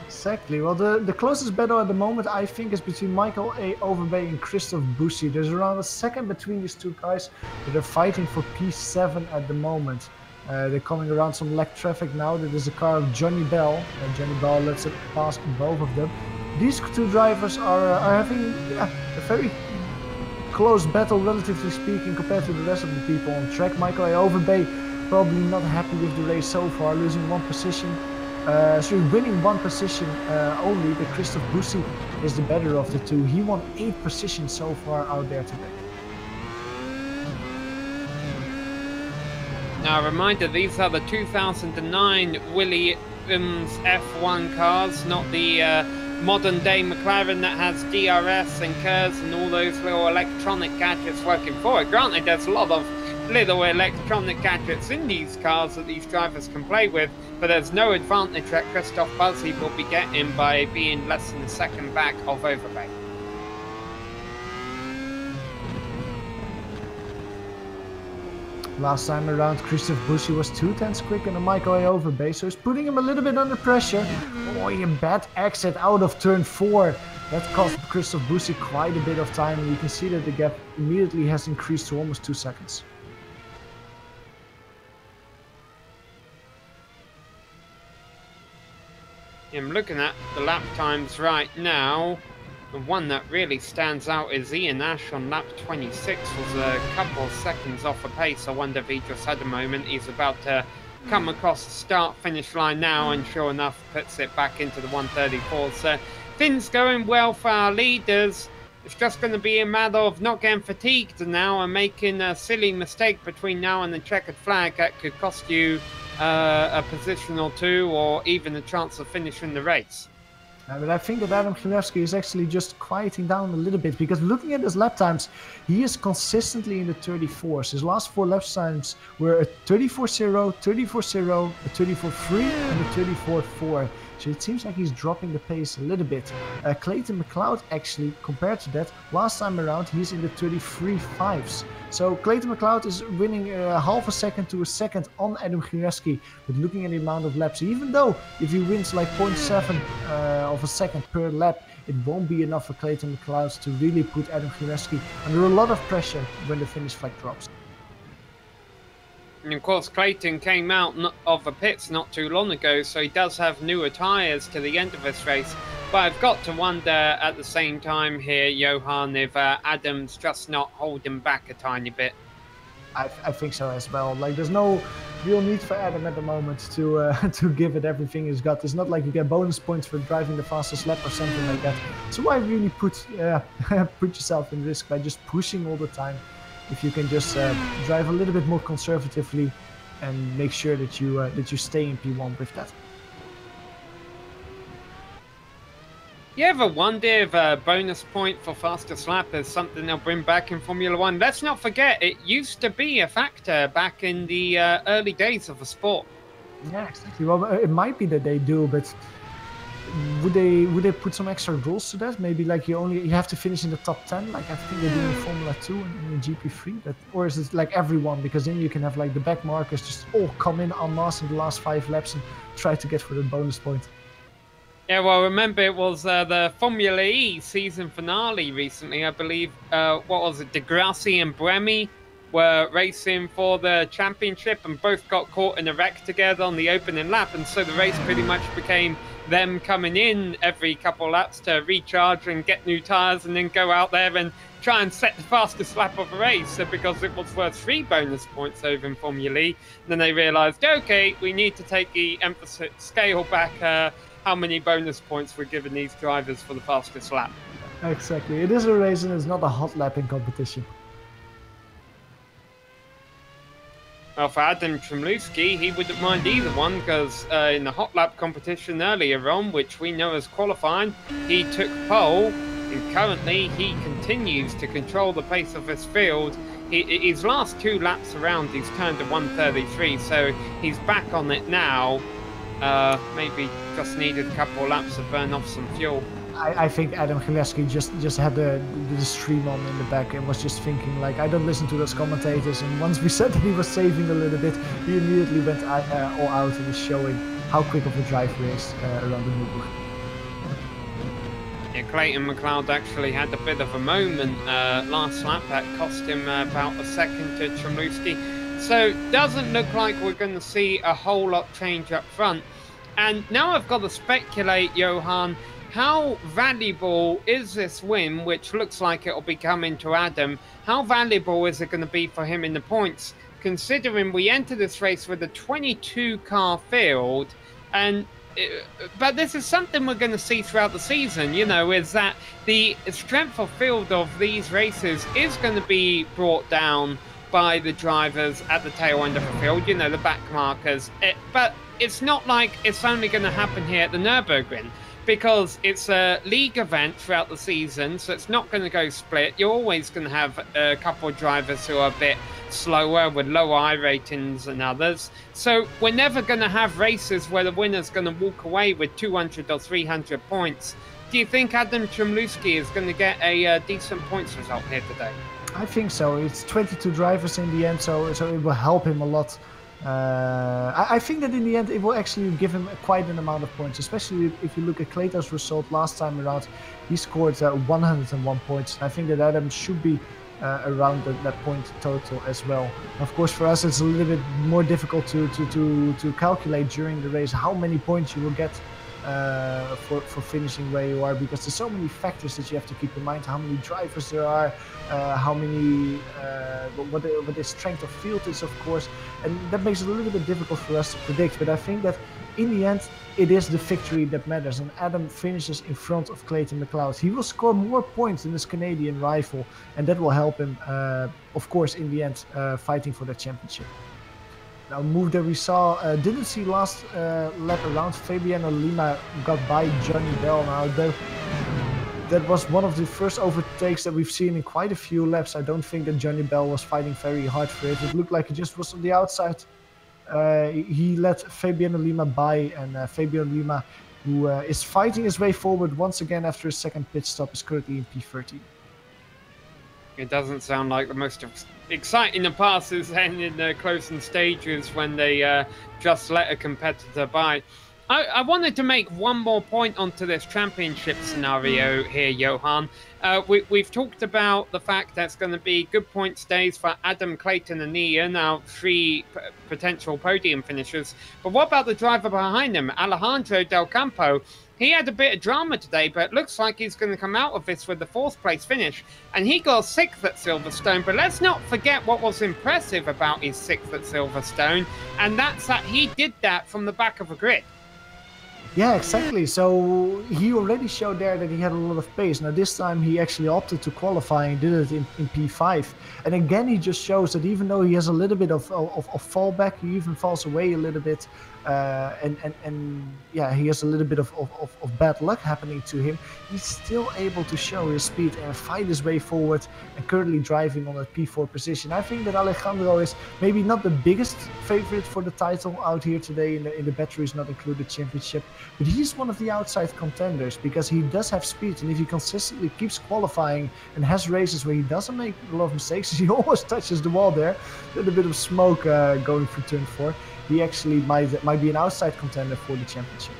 Exactly. Well, the closest battle at the moment, I think, is between Michael A. Overbay and Christoph Bussi. There's around a second between these 2 guys, but they're fighting for P7 at the moment. They're coming around some lack traffic now. There is a car of Johnny Bell. Johnny Bell lets it pass both of them. These 2 drivers are having a very close battle, relatively speaking, compared to the rest of the people on track. Michael A. Overbay probably not happy with the race so far, losing 1 position. So winning 1 position only, but Christoph Bussi is the better of the 2. He won 8 positions so far out there today. Now, a reminder, these are the 2009 Williams F1 cars, not the modern-day McLaren that has DRS and KERS and all those little electronic gadgets working for it. Granted, there's a lot of little electronic gadgets in these cars that these drivers can play with, but there's no advantage that Christoph Buzzi will be getting by being less than a second back of Overbay. Last time around, Christoph Buzzi was 2/10 quicker than Michael Overbay, so it's putting him a little bit under pressure. Oh, a bad exit out of turn 4. That cost Christoph Buzzi quite a bit of time, and you can see that the gap immediately has increased to almost 2 seconds. I'm looking at the lap times right now. The one that really stands out is Ian Ash on lap 26, was a couple of seconds off a pace. I wonder if he just had a moment. He's about to come across the start-finish line now, and sure enough, puts it back into the 134. So things going well for our leaders. It's just going to be a matter of not getting fatigued now and making a silly mistake between now and the checkered flag that could cost you a position or two, or even a chance of finishing the race. But I think that Adam Chmielewski is actually just quieting down a little bit, because looking at his lap times, he is consistently in the 34s. His last 4 lap times were a 34.0, 34.0, a 34.3 and a 34.4. So it seems like he's dropping the pace a little bit. Clayton McLeod, actually, compared to that, last time around he's in the 33.5s. So Clayton McLeod is winning half a second to a second on Adam Chmielewski. But looking at the amount of laps, even though if he wins like 0.7 of a second per lap, it won't be enough for Clayton McLeod to really put Adam Chmielewski under a lot of pressure when the finish flag drops. And of course, Clayton came out of the pits not too long ago, so he does have newer tyres to the end of this race. But I've got to wonder at the same time here, Johan, if Adam's just not holding back a tiny bit. I think so as well. Like, there's no real need for Adam at the moment to give it everything he's got. It's not like you get bonus points for driving the fastest lap or something like that. So why really put yourself in risk by just pushing all the time? If you can just drive a little bit more conservatively and make sure that you stay in P1 with that. You ever wonder if a bonus point for fastest lap is something they'll bring back in Formula One? Let's not forget, it used to be a factor back in the early days of the sport. Yeah, exactly. Well, it might be that they do, but would they put some extra rules to that? Maybe like you have to finish in the top 10, like I think they do in Formula 2 and in GP3. Or is it like everyone? Because then you can have like the back markers just all come in en masse in the last 5 laps and try to get for the bonus point. Yeah, well, remember it was the Formula E season finale recently, I believe. What was it? Degrassi and Bremi were racing for the championship and both got caught in a wreck together on the opening lap, and so the race pretty much became them coming in every couple laps to recharge and get new tyres and then go out there and try and set the fastest lap of the race, because it was worth 3 bonus points over in Formula E. And then they realised, okay, we need to take the emphasis scale back how many bonus points we're giving these drivers for the fastest lap. Exactly. It is a race and it's not a hot lapping competition. Well, for Adam Chmielewski, he wouldn't mind either one, because in the hot lap competition earlier on, which we know as qualifying, he took pole, and currently he continues to control the pace of this field. His last 2 laps around, he's turned to 133, so he's back on it now. Maybe just needed a couple of laps to burn off some fuel. I think Adam Chmielewski just had the stream on in the back and was just thinking, like, I don't listen to those commentators. And once we said that he was saving a little bit, he immediately went all out and was showing how quick of a drive he is around the Nurburgring. Yeah, Clayton McLeod actually had a bit of a moment last lap that cost him about a second to Chmielewski. So doesn't look like we're going to see a whole lot change up front. And now I've got to speculate, Johan, how valuable is this win, which looks like it'll be coming to Adam? How valuable is it going to be for him in the points, considering we enter this race with a 22-car field? But this is something we're going to see throughout the season, you know, is that the strength of field of these races is going to be brought down by the drivers at the tail end of the field, you know, the back markers. But it's not like it's only going to happen here at the Nurburgring, because it's a league event throughout the season, so it's not going to go split. You're always going to have a couple of drivers who are a bit slower with lower I ratings than others. So we're never going to have races where the winner's going to walk away with 200 or 300 points. Do you think Adam Chomlewski is going to get a decent points result here today? I think so. It's 22 drivers in the end, so it will help him a lot. I think that in the end it will actually give him quite an amount of points, especially if you look at Clayton's result last time around. He scored 101 points. I think that Adam should be around that point total as well. Of course, for us it's a little bit more difficult to calculate during the race how many points you will get for finishing where you are, because there's so many factors that you have to keep in mind. How many drivers there are, how many what the strength of field is, of course, and that makes it a little bit difficult for us to predict. But I think that in the end it is the victory that matters, and Adam finishes in front of Clayton McLeod. He will score more points than his Canadian rival, and that will help him of course in the end fighting for the championship. Now, move that we saw, didn't see last lap around. Fabiano Lima got by Johnny Bell. Now, that was one of the first overtakes that we've seen in quite a few laps. I don't think that Johnny Bell was fighting very hard for it. It looked like he just was on the outside. He let Fabiano Lima by, and Fabiano Lima, who is fighting his way forward once again after his second pit stop, is currently in P13. It doesn't sound like the most exciting of passes then in the closing stages when they just let a competitor by. I wanted to make one more point onto this championship scenario here, Johan. We've talked about the fact that it's going to be good points days for Adam, Clayton and Ian, now 3 potential podium finishers. But what about the driver behind them, Alejandro Del Campo? He had a bit of drama today, but it looks like he's going to come out of this with the 4th place finish. And he got 6th at Silverstone, but let's not forget what was impressive about his 6th at Silverstone, and that's that he did that from the back of a grid. Yeah, exactly. So he already showed there that he had a lot of pace. Now this time he actually opted to qualify and did it in P5. And again, he just shows that even though he has a little bit of fallback, he even falls away a little bit. And yeah, he has a little bit of bad luck happening to him. He's still able to show his speed and fight his way forward, and currently driving on a P4 position. I think that Alejandro is maybe not the biggest favorite for the title out here today in the batteries not included championship, but he's one of the outside contenders because he does have speed, and if he consistently keeps qualifying and has races where he doesn't make a lot of mistakes, he almost touches the wall there. There's a bit of smoke going through turn 4. He actually might be an outside contender for the championship.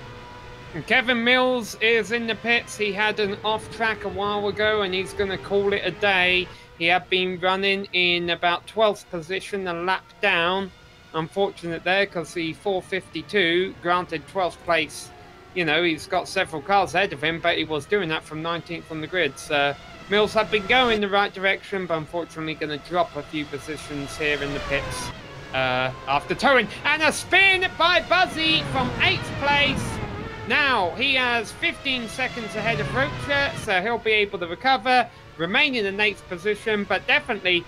Kevin Mills is in the pits. He had an off track a while ago and he's going to call it a day. He had been running in about 12th position, a lap down. Unfortunate there because the 452 granted 12th place. You know, he's got several cars ahead of him, but he was doing that from 19th on the grid. So Mills had been going the right direction, but unfortunately going to drop a few positions here in the pits. After towing, and a spin by Buzzy from 8th place. Now he has 15 seconds ahead of Rocha, so he'll be able to recover, remain in the 8th position. But definitely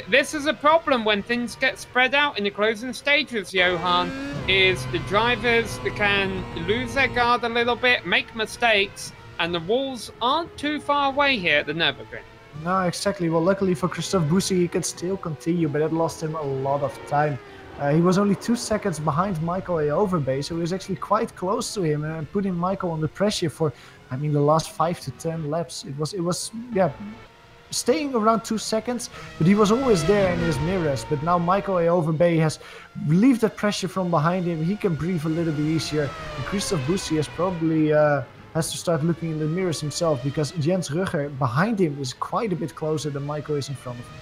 this is a problem when things get spread out in the closing stages, Johan, is the drivers can lose their guard a little bit, make mistakes, and the walls aren't too far away here at the Nurburgring. No, exactly. Well, luckily for Christophe Boussy, he can still continue, but it lost him a lot of time. He was only 2 seconds behind Michael A. Overbay, so he was actually quite close to him and putting Michael under pressure for, I mean, the last 5 to 10 laps. It was, yeah, staying around 2 seconds, but he was always there in his mirrors. But now Michael A. Overbay has relieved that pressure from behind him. He can breathe a little bit easier. And Christophe Boussy has probably has to start looking in the mirrors himself, because Jens Rugger behind him is quite a bit closer than Michael is in front of him.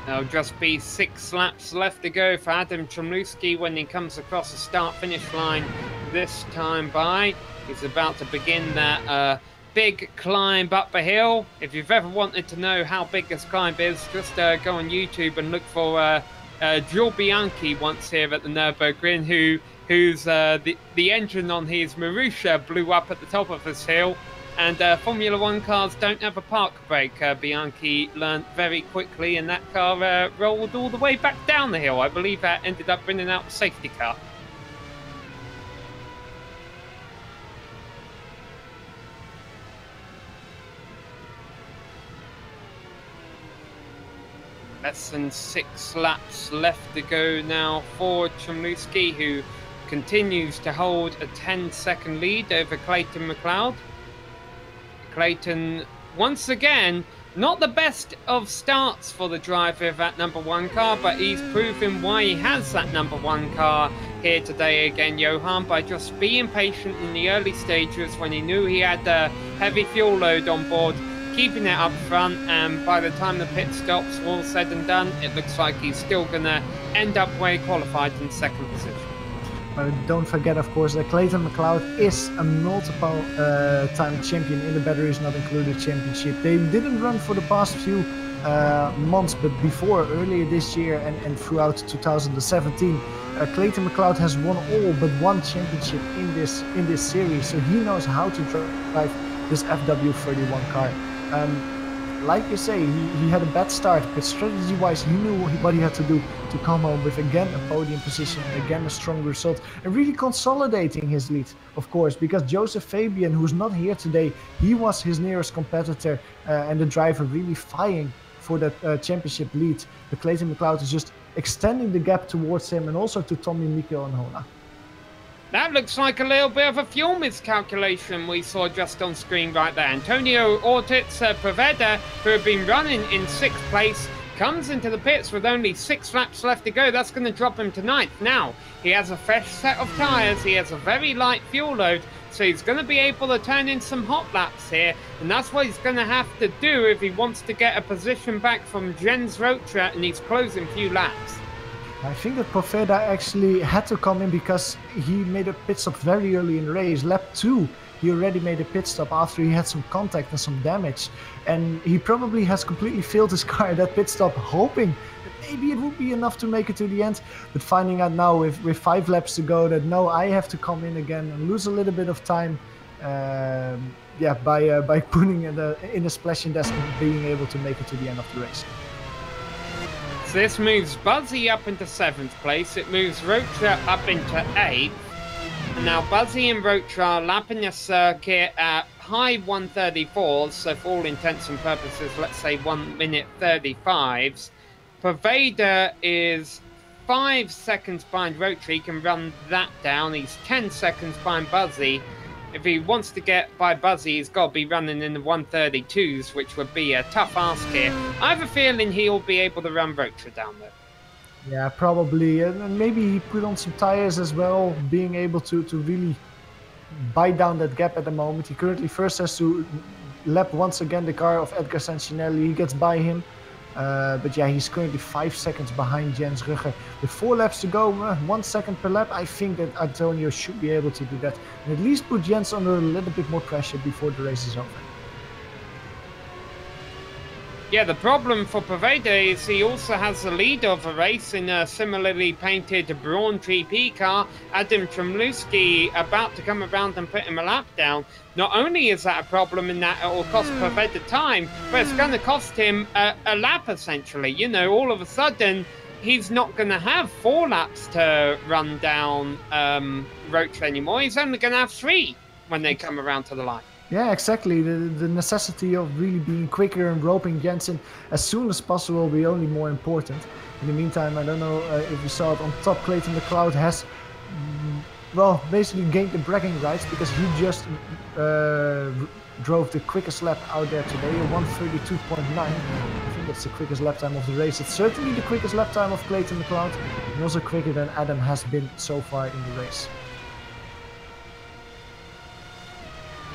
There'll just be 6 laps left to go for Adam Chomlewski when he comes across the start-finish line this time by. He's about to begin that big climb up a hill. If you've ever wanted to know how big this climb is, just go on YouTube and look for Joe Bianchi once here at the Nurburgring, who's the engine on his Marussia blew up at the top of this hill. And Formula One cars don't have a park brake. Bianchi learned very quickly, and that car rolled all the way back down the hill. I believe that ended up bringing out the safety car. Less than 6 laps left to go now for Chomlewski, who continues to hold a 10-second lead over Clayton McLeod. Clayton, once again, not the best of starts for the driver of that number 1 car, but he's proven why he has that number 1 car here today again, Johan, by just being patient in the early stages when he knew he had a heavy fuel load on board, keeping it up front, and by the time the pit stops were all said and done, it looks like he's still going to end up where he qualified in 2nd position. Don't forget, of course, that Clayton McLeod is a multiple time champion in the batteries not included championship. They didn't run for the past few months, but before, earlier this year and throughout 2017, Clayton McLeod has won all but 1 championship in this series, so he knows how to drive this FW31 car. Like you say, he had a bad start, but strategy-wise, he knew what he had to do to come home with again a podium position and again a strong result, and really consolidating his lead, of course, because Joseph Fabian, who's not here today, he was his nearest competitor and the driver really fighting for that championship lead. But Clayton McLeod is just extending the gap towards him and also to Tommy, Mikko and Hona. That looks like a little bit of a fuel miscalculation we saw just on screen right there. Antonio Ortiz Poveda, who had been running in 6th place, comes into the pits with only 6 laps left to go. That's going to drop him to 9th. Now, he has a fresh set of tyres, he has a very light fuel load, so he's going to be able to turn in some hot laps here, and that's what he's going to have to do if he wants to get a position back from Jens Rotra and these closing few laps. I think that Poveda actually had to come in because he made a pit stop very early in the race. Lap 2, he already made a pit stop after he had some contact and some damage. And he probably has completely failed his car at that pit stop, hoping that maybe it would be enough to make it to the end. But finding out now with 5 laps to go that no, I have to come in again and lose a little bit of time. By putting in a splashing desk and being able to make it to the end of the race. So this moves Buzzy up into 7th place, it moves Rocha up into 8th, and now Buzzy and Rocha are lapping the circuit at high 134s, so for all intents and purposes, let's say 1 minute 35s. Poveda is 5 seconds behind Rocha, he can run that down, he's 10 seconds behind Buzzy. If he wants to get by Buzzy, he's got to be running in the 132s, which would be a tough ask here. I have a feeling he'll be able to run Rocha down there. Yeah, probably. And maybe he put on some tires as well, being able to really bite down that gap at the moment. He currently first has to lap once again the car of Edgar Sancinelli. He gets by him. But yeah, he's currently 5 seconds behind Jens Rugger. With 4 laps to go, 1 second per lap, I think that Antonio should be able to do that. And at least put Jens under a little bit more pressure before the race is over. Yeah, the problem for Poveda is he also has the lead of a race in a similarly painted Braun GP car. Adam Chomlewski about to come around and put him a lap down. Not only is that a problem in that it will cost Poveda time, but it's going to cost him a lap essentially. You know, all of a sudden, he's not going to have 4 laps to run down Rocha anymore. He's only going to have 3 when they come around to the line. Yeah, exactly. The necessity of really being quicker and roping Jensen as soon as possible will be only more important. In the meantime, I don't know if you saw it on top, Clayton McLeod has, well, basically gained the bragging rights because he just drove the quickest lap out there today, a 1:32.9. I think that's the quickest lap time of the race. It's certainly the quickest lap time of Clayton McLeod, and also quicker than Adam has been so far in the race.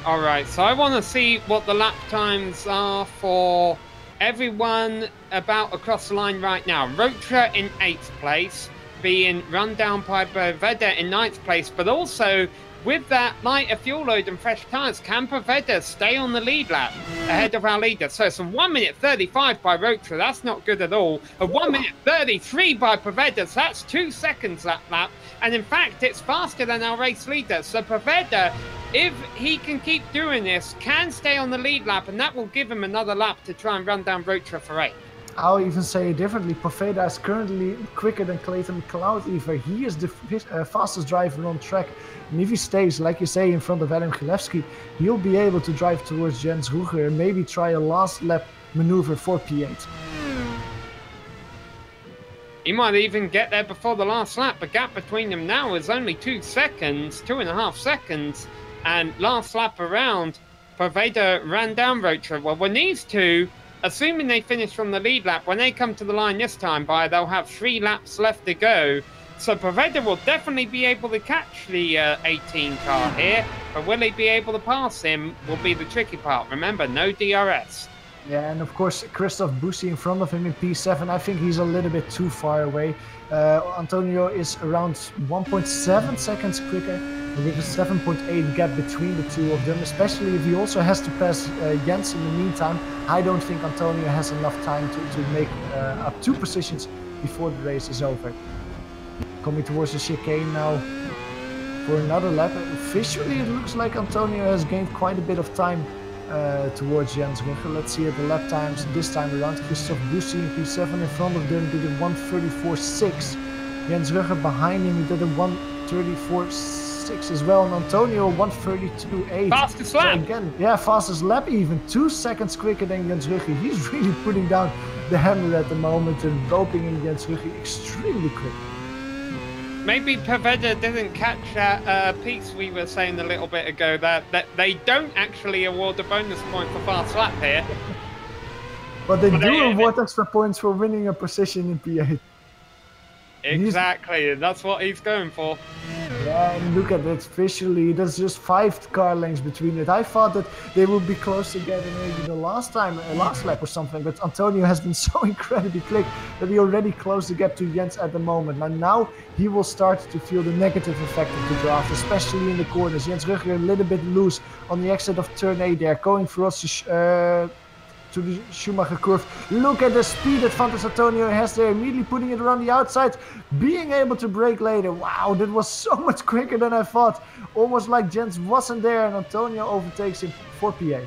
Alright, so I want to see what the lap times are for everyone about across the line right now. Rocha in 8th place, being run down by Poveda in 9th place, but also with that lighter fuel load and fresh tyres, can Poveda stay on the lead lap ahead of our leader? So it's a 1:35 by Rocha, that's not good at all. A 1:33 by Poveda, so that's 2 seconds that lap. And in fact, it's faster than our race leader. So Poveda, if he can keep doing this, can stay on the lead lap, and that will give him another lap to try and run down Rocha for 8. I'll even say it differently. Poveda is currently quicker than Clayton McLeod either. He is the fastest driver on track. And if he stays, like you say, in front of Adam Gilevsky, he'll be able to drive towards Jens Rugger and maybe try a last lap maneuver for P8. He might even get there before the last lap. The gap between them now is only 2 seconds, 2.5 seconds. And last lap around, Poveda ran down Rocha. Well, when these two, assuming they finish from the lead lap, when they come to the line this time, they'll have 3 laps left to go. So Poveda will definitely be able to catch the 18 car here, but will he be able to pass him will be the tricky part. Remember, no DRS. Yeah, and of course, Christoph Bussi in front of him in P7. I think he's a little bit too far away. Antonio is around 1.7 seconds quicker, with a 7.8 gap between the two of them, especially if he also has to pass Jens in the meantime. I don't think Antonio has enough time to make up 2 positions before the race is over. Coming towards the chicane now for another lap. Officially, it looks like Antonio has gained quite a bit of time towards Jens Rugger. Let's see at the lap times this time around. Christoph Bussi in P7 in front of them did a 1:34.6. Jens Rugger behind him, he did a 1:34.6 as well. And Antonio 1:32.8. Fastest lap! So again, yeah, fastest lap even. 2 seconds quicker than Jens Rugger. He's really putting down the hammer at the moment and roping in Jens Rugger extremely quick. Maybe Poveda didn't catch that piece we were saying a little bit ago, that they don't actually award a bonus point for fast lap here. But they do award extra points for winning a position in P8. Exactly, that's what he's going for. Yeah, and look at it visually. There's just 5 car lengths between it. I thought that they would be close together maybe the last lap or something, but Antonio has been so incredibly quick that he already closed the gap to Jens at the moment. Now he will start to feel the negative effect of the draft, especially in the corners. Jens Rugger a little bit loose on the exit of turn 8 there, going for us to the Schumacher curve. Look at the speed advantage Antonio has there, immediately putting it around the outside, being able to brake later. Wow, that was so much quicker than I thought. Almost like Jens wasn't there, and Antonio overtakes him for P8.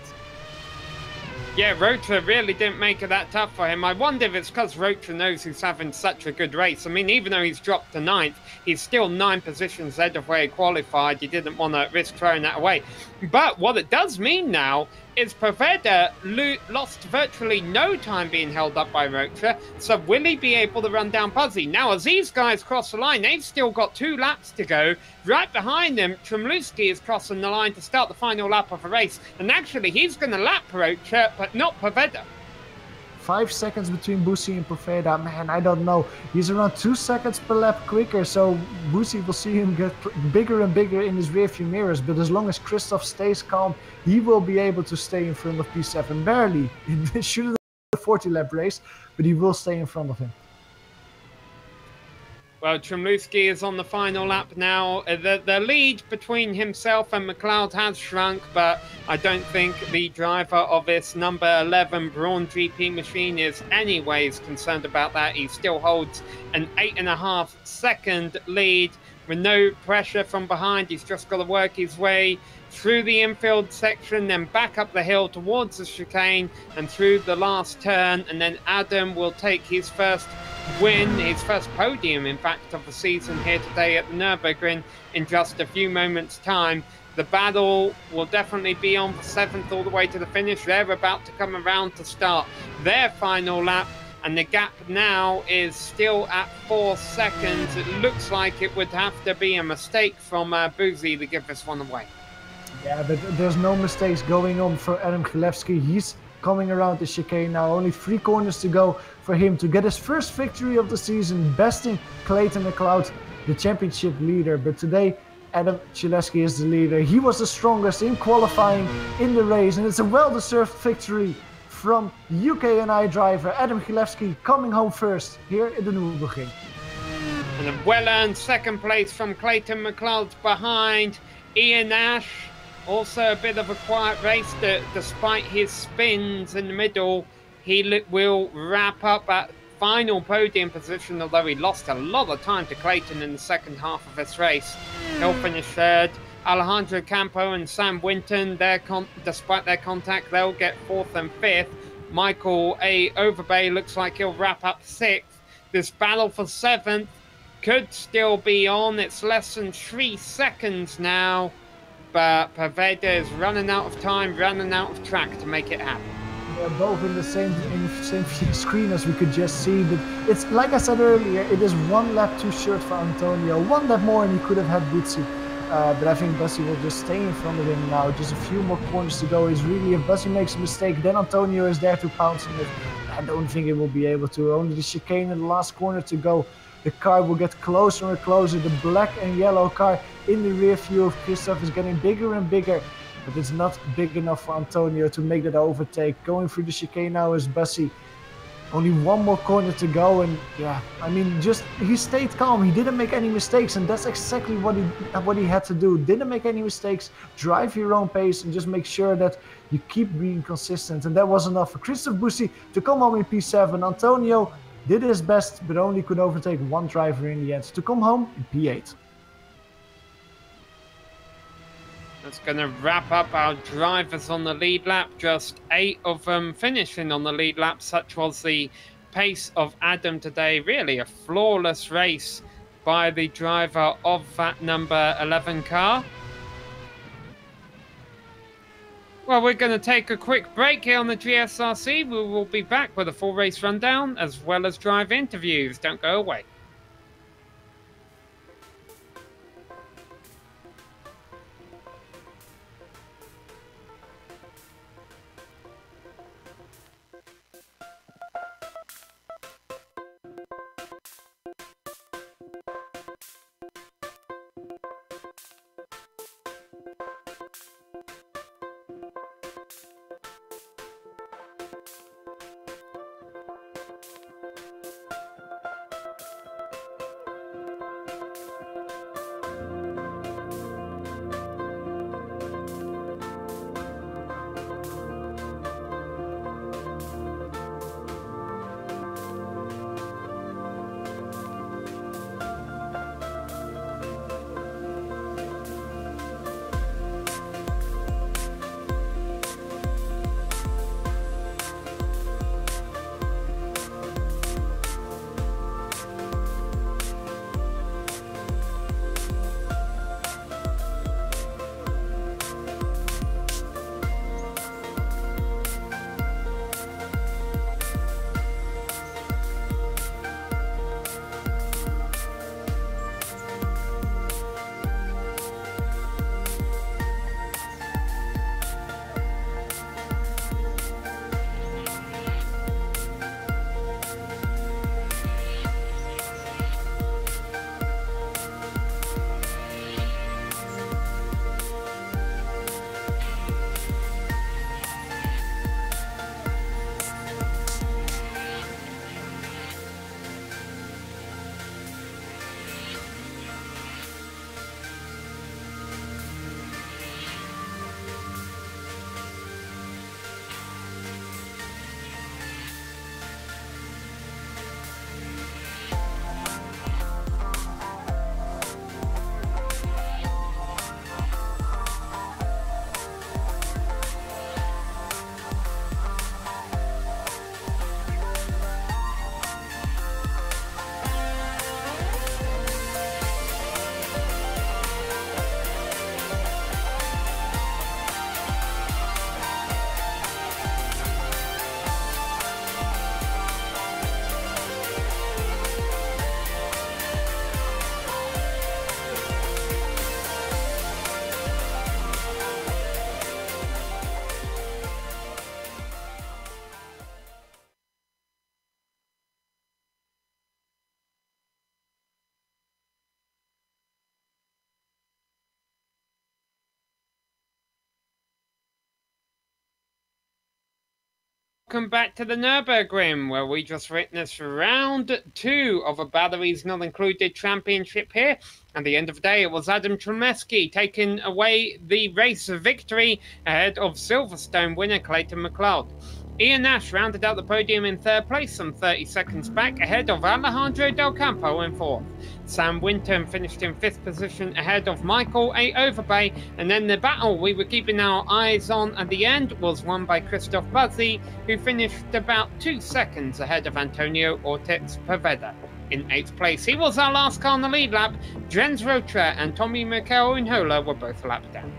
Yeah, Rocha really didn't make it that tough for him. I wonder if it's because Rocha knows he's having such a good race. I mean, even though he's dropped to 9th, he's still 9 positions ahead of where he qualified. He didn't want to risk throwing that away. But what it does mean now is Poveda lost virtually no time being held up by Rocha. So will he be able to run down Buzzy? Now, as these guys cross the line, they've still got 2 laps to go. Right behind them, Trumluski is crossing the line to start the final lap of the race. And actually, he's going to lap Rocha, but not Poveda. 5 seconds between Bussi and Poveda. Man, I don't know. He's around 2 seconds per lap quicker, so Bussi will see him get bigger and bigger in his rearview mirrors. But as long as Christoph stays calm, he will be able to stay in front of P7. Barely. It should have been a 40-lap race, but he will stay in front of him. Well, Trumluski is on the final lap now. The lead between himself and McLeod has shrunk, but I don't think the driver of this number 11 Braun GP machine is anyways concerned about that. He still holds an 8.5 second lead with no pressure from behind. He's just got to work his way through the infield section, then back up the hill towards the chicane and through the last turn, and then Adam will take his first win, his first podium in fact of the season here today at the Nurburgring in just a few moments time. The battle will definitely be on for 7th all the way to the finish. They're about to come around to start their final lap, and the gap now is still at 4 seconds. It looks like it would have to be a mistake from Boozy to give this one away. Yeah, but there's no mistakes going on for Adam Gilevsky. He's coming around the chicane now. Only 3 corners to go for him to get his first victory of the season, besting Clayton McLeod, the championship leader. But today, Adam Gilevsky is the leader. He was the strongest in qualifying in the race, and it's a well-deserved victory from UKNI driver Adam Gilevsky coming home first here in the Nurburgring. And a well-earned 2nd place from Clayton McLeod behind Ian Ash. Also a bit of a quiet race, despite his spins in the middle. He will wrap up at final podium position, although he lost a lot of time to Clayton in the second half of this race. He'll finish 3rd. Alejandro Campo and Sam Winton, despite their contact, they'll get 4th and 5th. Michael A. Overbay looks like he'll wrap up 6th. This battle for 7th could still be on. It's less than 3 seconds now. But Poveda is running out of time, running out of track to make it happen. They're both in the same view screen, as we could just see. But it's like I said earlier, it is 1 lap too short for Antonio. 1 lap more and he could have had Butsi. But I think Bussy will just stay in front of him now. Just a few more corners to go. Is really, if Bussy makes a mistake, then Antonio is there to pounce on it. I don't think he will be able to. Only the chicane in the last corner to go. The car will get closer and closer. The black and yellow car in the rear view of Christoph is getting bigger and bigger. But it's not big enough for Antonio to make that overtake. Going through the chicane now is Bussy. Only 1 more corner to go, and yeah, I mean, just he stayed calm. He didn't make any mistakes, and that's exactly what he had to do. Didn't make any mistakes. Drive your own pace and just make sure that you keep being consistent. And that was enough for Christoph Bussy to come home in P7. Antonio did his best, but only could overtake 1 driver in the end to come home in P8. That's going to wrap up our drivers on the lead lap. Just 8 of them finishing on the lead lap. Such was the pace of Adam today. Really a flawless race by the driver of that number 11 car. Well, we're going to take a quick break here on the GSRC. We will be back with a full race rundown as well as drive interviews. Don't go away. Welcome back to the Nurburgring, where we just witnessed round 2 of a Batteries Not Included championship here. At the end of the day, it was Adam Tremeski taking away the race victory ahead of Silverstone winner Clayton McLeod. Ian Nash rounded out the podium in 3rd place, some 30 seconds back, ahead of Alejandro Del Campo in 4th. Sam Winton finished in 5th position ahead of Michael A. Overbay, and then the battle we were keeping our eyes on at the end was won by Christoph Bussy, who finished about 2 seconds ahead of Antonio Ortiz Poveda. In 8th place, he was our last car on the lead lap. Jens Rotra and Tommy Mikel Unhola were both lapped down.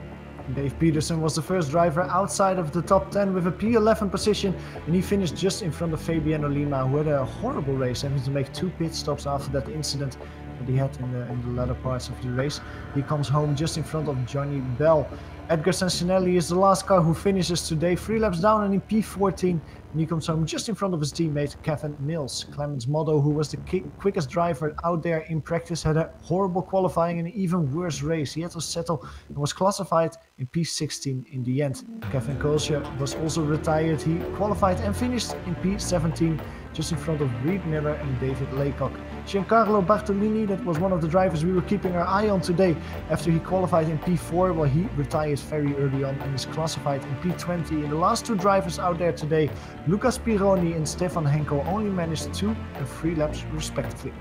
Dave Peterson was the first driver outside of the top 10 with a P11 position, and he finished just in front of Fabiano Lima, who had a horrible race, having to make 2 pit stops after that incident that he had in the latter parts of the race. He comes home just in front of Johnny Bell. Edgar Sancinelli is the last car who finishes today, 3 laps down and in P14, and he comes home just in front of his teammate Kevin Mills. Clemens Motto, who was the quickest driver out there in practice, had a horrible qualifying and an even worse race. He had to settle and was classified in P16 in the end. Kevin Kolscher was also retired. He qualified and finished in P17, just in front of Reed Miller and David Laycock. Giancarlo Bartolini, that was one of the drivers we were keeping our eye on today. After he qualified in P4, well, he retired very early on and is classified in P20. And the last 2 drivers out there today, Lucas Pironi and Stefan Henkel, only managed 2 and 3 laps respectively.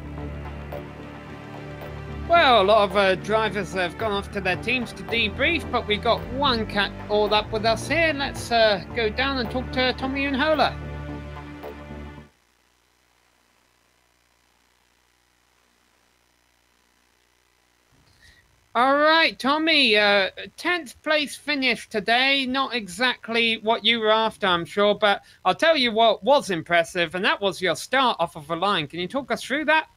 Well, a lot of drivers have gone off to their teams to debrief, but we've got one cat all up with us here. Let's go down and talk to Tommy Unhola. All right, Tommy, 10th place finish today. Not exactly what you were after, I'm sure, but I'll tell you what was impressive, and that was your start off of the line. Can you talk us through that?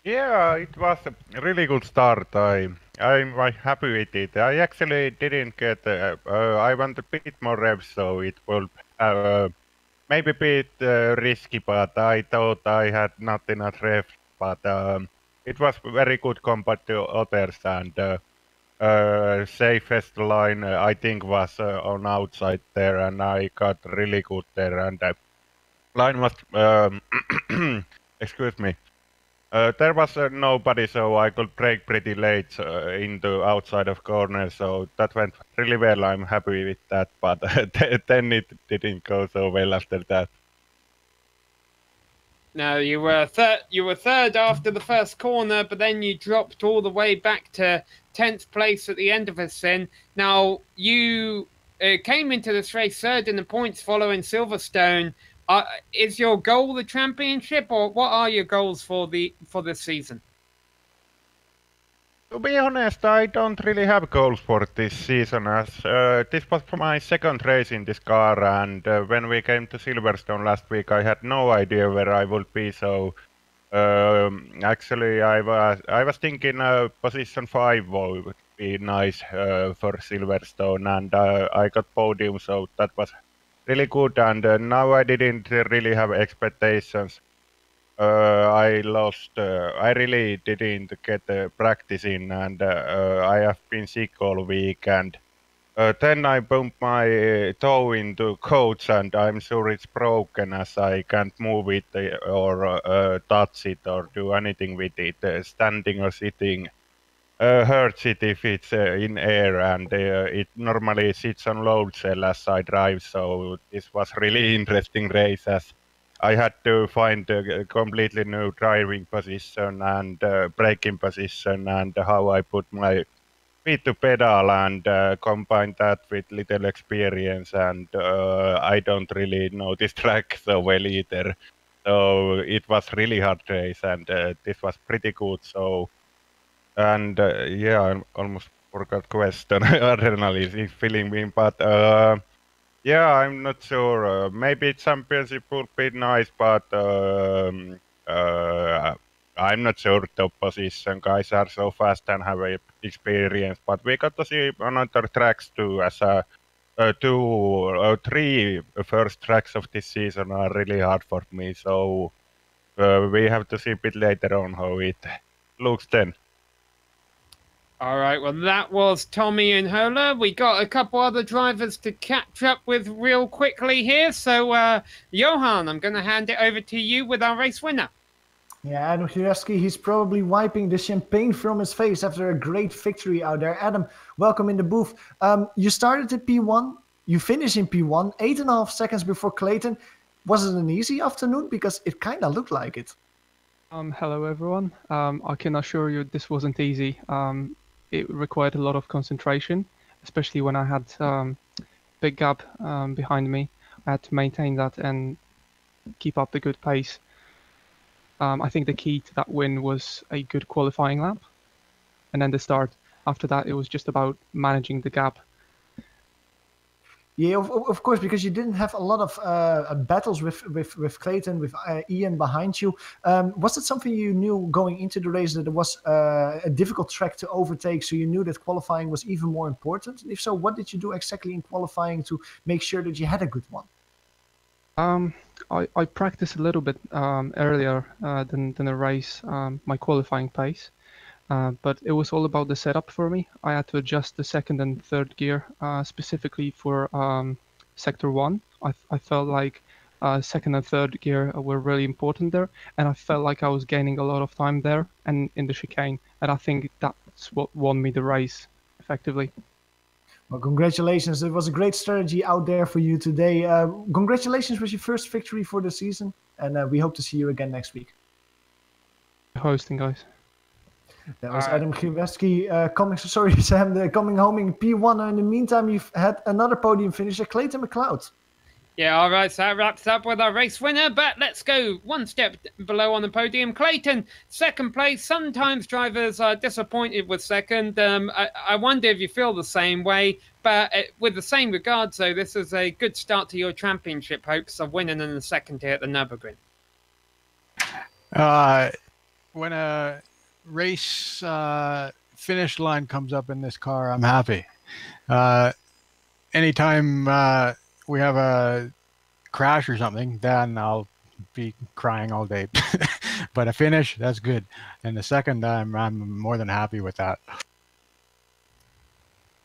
Yeah, it was a really good start. I'm quite happy with it. I actually didn't get, I want a bit more revs, so it will maybe a bit risky, but I thought I had not enough revs, but it was very good compared to others, and safest line I think was on outside there, and I got really good there, and line was excuse me, there was nobody, so I could brake pretty late into outside of corner, so that went really well. I'm happy with that, but then it didn't go so well after that. No, you were third after the first corner, but then you dropped all the way back to 10th place at the end of a sin. Now, you came into this race third in the points following Silverstone. Is your goal the championship, or what are your goals for this season? To be honest, I don't really have goals for this season, as this was my second race in this car, and when we came to Silverstone last week, I had no idea where I would be. So actually, I was thinking position 5 would be nice for Silverstone, and I got podium, so that was really good. And now I didn't really have expectations. I lost. I really didn't get practice in, and I have been sick all week. And then I bumped my toe into coach, and I'm sure it's broken, as I can't move it or touch it or do anything with it. Standing or sitting hurts it if it's in air, and it normally sits on load cell as I drive. So this was really interesting race, as I had to find a completely new driving position and braking position, and how I put my feet to pedal, and combine that with little experience. And I don't really know this track so well either. So it was really hard race, and this was pretty good. So, and yeah, I almost forgot question. Adrenaline is filling me, but yeah, I'm not sure. Maybe championship would be nice, but I'm not sure the position. Guys are so fast and have experience. But we got to see another tracks too, as 2 or 3 first tracks of this season are really hard for me. So we have to see a bit later on how it looks then. All right, well, that was Tommy Unhola. We got a couple other drivers to catch up with real quickly here. So, Johan, I'm going to hand it over to you with our race winner. Yeah, Adam Gillespie, he's probably wiping the champagne from his face after a great victory out there. Adam, welcome in the booth. You started at P1, you finished in P1, 8.5 seconds before Clayton. Was it an easy afternoon? Because it kind of looked like it. Hello, everyone. I can assure you this wasn't easy. It required a lot of concentration, especially when I had big gap behind me. I had to maintain that and keep up the good pace. I think the key to that win was a good qualifying lap, and then the start. after that, it was just about managing the gap. Yeah, of course, because you didn't have a lot of battles with Clayton, with Ian behind you. Was it something you knew going into the race that it was a difficult track to overtake, so you knew that qualifying was even more important? And if so, what did you do exactly in qualifying to make sure that you had a good one? I practiced a little bit earlier than the race, my qualifying pace. But it was all about the setup for me. I had to adjust the second and third gear specifically for Sector 1. I felt like second and third gear were really important there, and I felt like I was gaining a lot of time there and in the chicane, and I think that's what won me the race, effectively. Well, congratulations. It was a great strategy out there for you today. Congratulations with your first victory for the season, and we hope to see you again next week. Hosting, guys. That was Adam Giveski coming home in P1. In the meantime, you've had another podium finisher, Clayton McLeod. Yeah, all right, so that wraps up with our race winner, but let's go one step below on the podium. Clayton, second place. Sometimes drivers are disappointed with second. I wonder if you feel the same way, but with the same regards, though, this is a good start to your championship hopes of winning in the second here at the Nurburgring. When a race finish line comes up in this car, I'm happy. Anytime we have a crash or something, then I'll be crying all day. But a finish, that's good. And the second, I'm more than happy with that.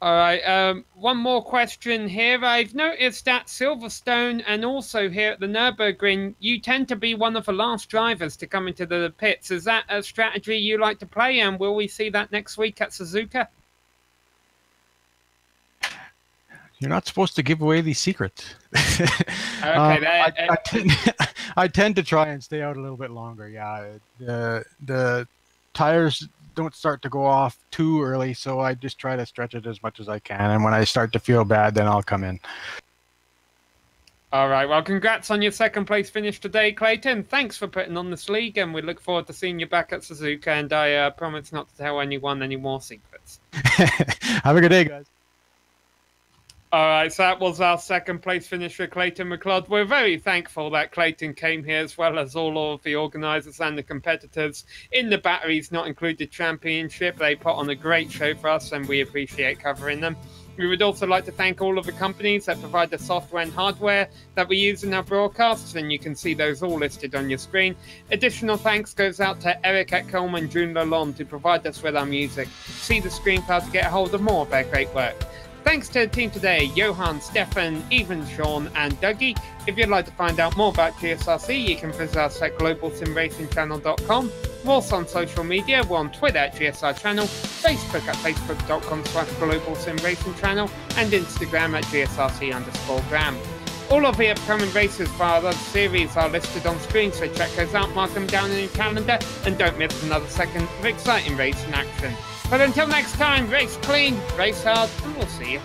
All right, one more question here. I've noticed at Silverstone and also here at the Nurburgring, you tend to be one of the last drivers to come into the pits. Is that a strategy you like to play, and will we see that next week at Suzuka? You're not supposed to give away these secrets. Okay, I tend to try and stay out a little bit longer. Yeah, the tires don't start to go off too early, so I just try to stretch it as much as I can. And when I start to feel bad, then I'll come in. All right, well, congrats on your second place finish today, Clayton. Thanks for putting on this league, and we look forward to seeing you back at Suzuka. And I promise not to tell anyone any more secrets. Have a good day, guys. All right, so that was our second place finisher, Clayton McLeod. We're very thankful that Clayton came here, as well as all of the organisers and the competitors in the Batteries Not Included Championship. They put on a great show for us, and we appreciate covering them. We would also like to thank all of the companies that provide the software and hardware that we use in our broadcasts, and you can see those all listed on your screen. Additional thanks goes out to Eric Ekholm and June Lalonde to provide us with our music. See the screen card to get a hold of more of their great work. Thanks to the team today, Johan, Stefan, Even, Sean and Dougie. If you'd like to find out more about GSRC, you can visit us at globalsimracingchannel.com. We're also on social media. We're on Twitter at GSR Channel, Facebook at facebook.com/globalsimracingchannel, and Instagram at GSRC_gram. All of the upcoming races for our series are listed on screen, so check those out, mark them down in your calendar, and don't miss another second of exciting racing action. But until next time, race clean, race hard, and we'll see you.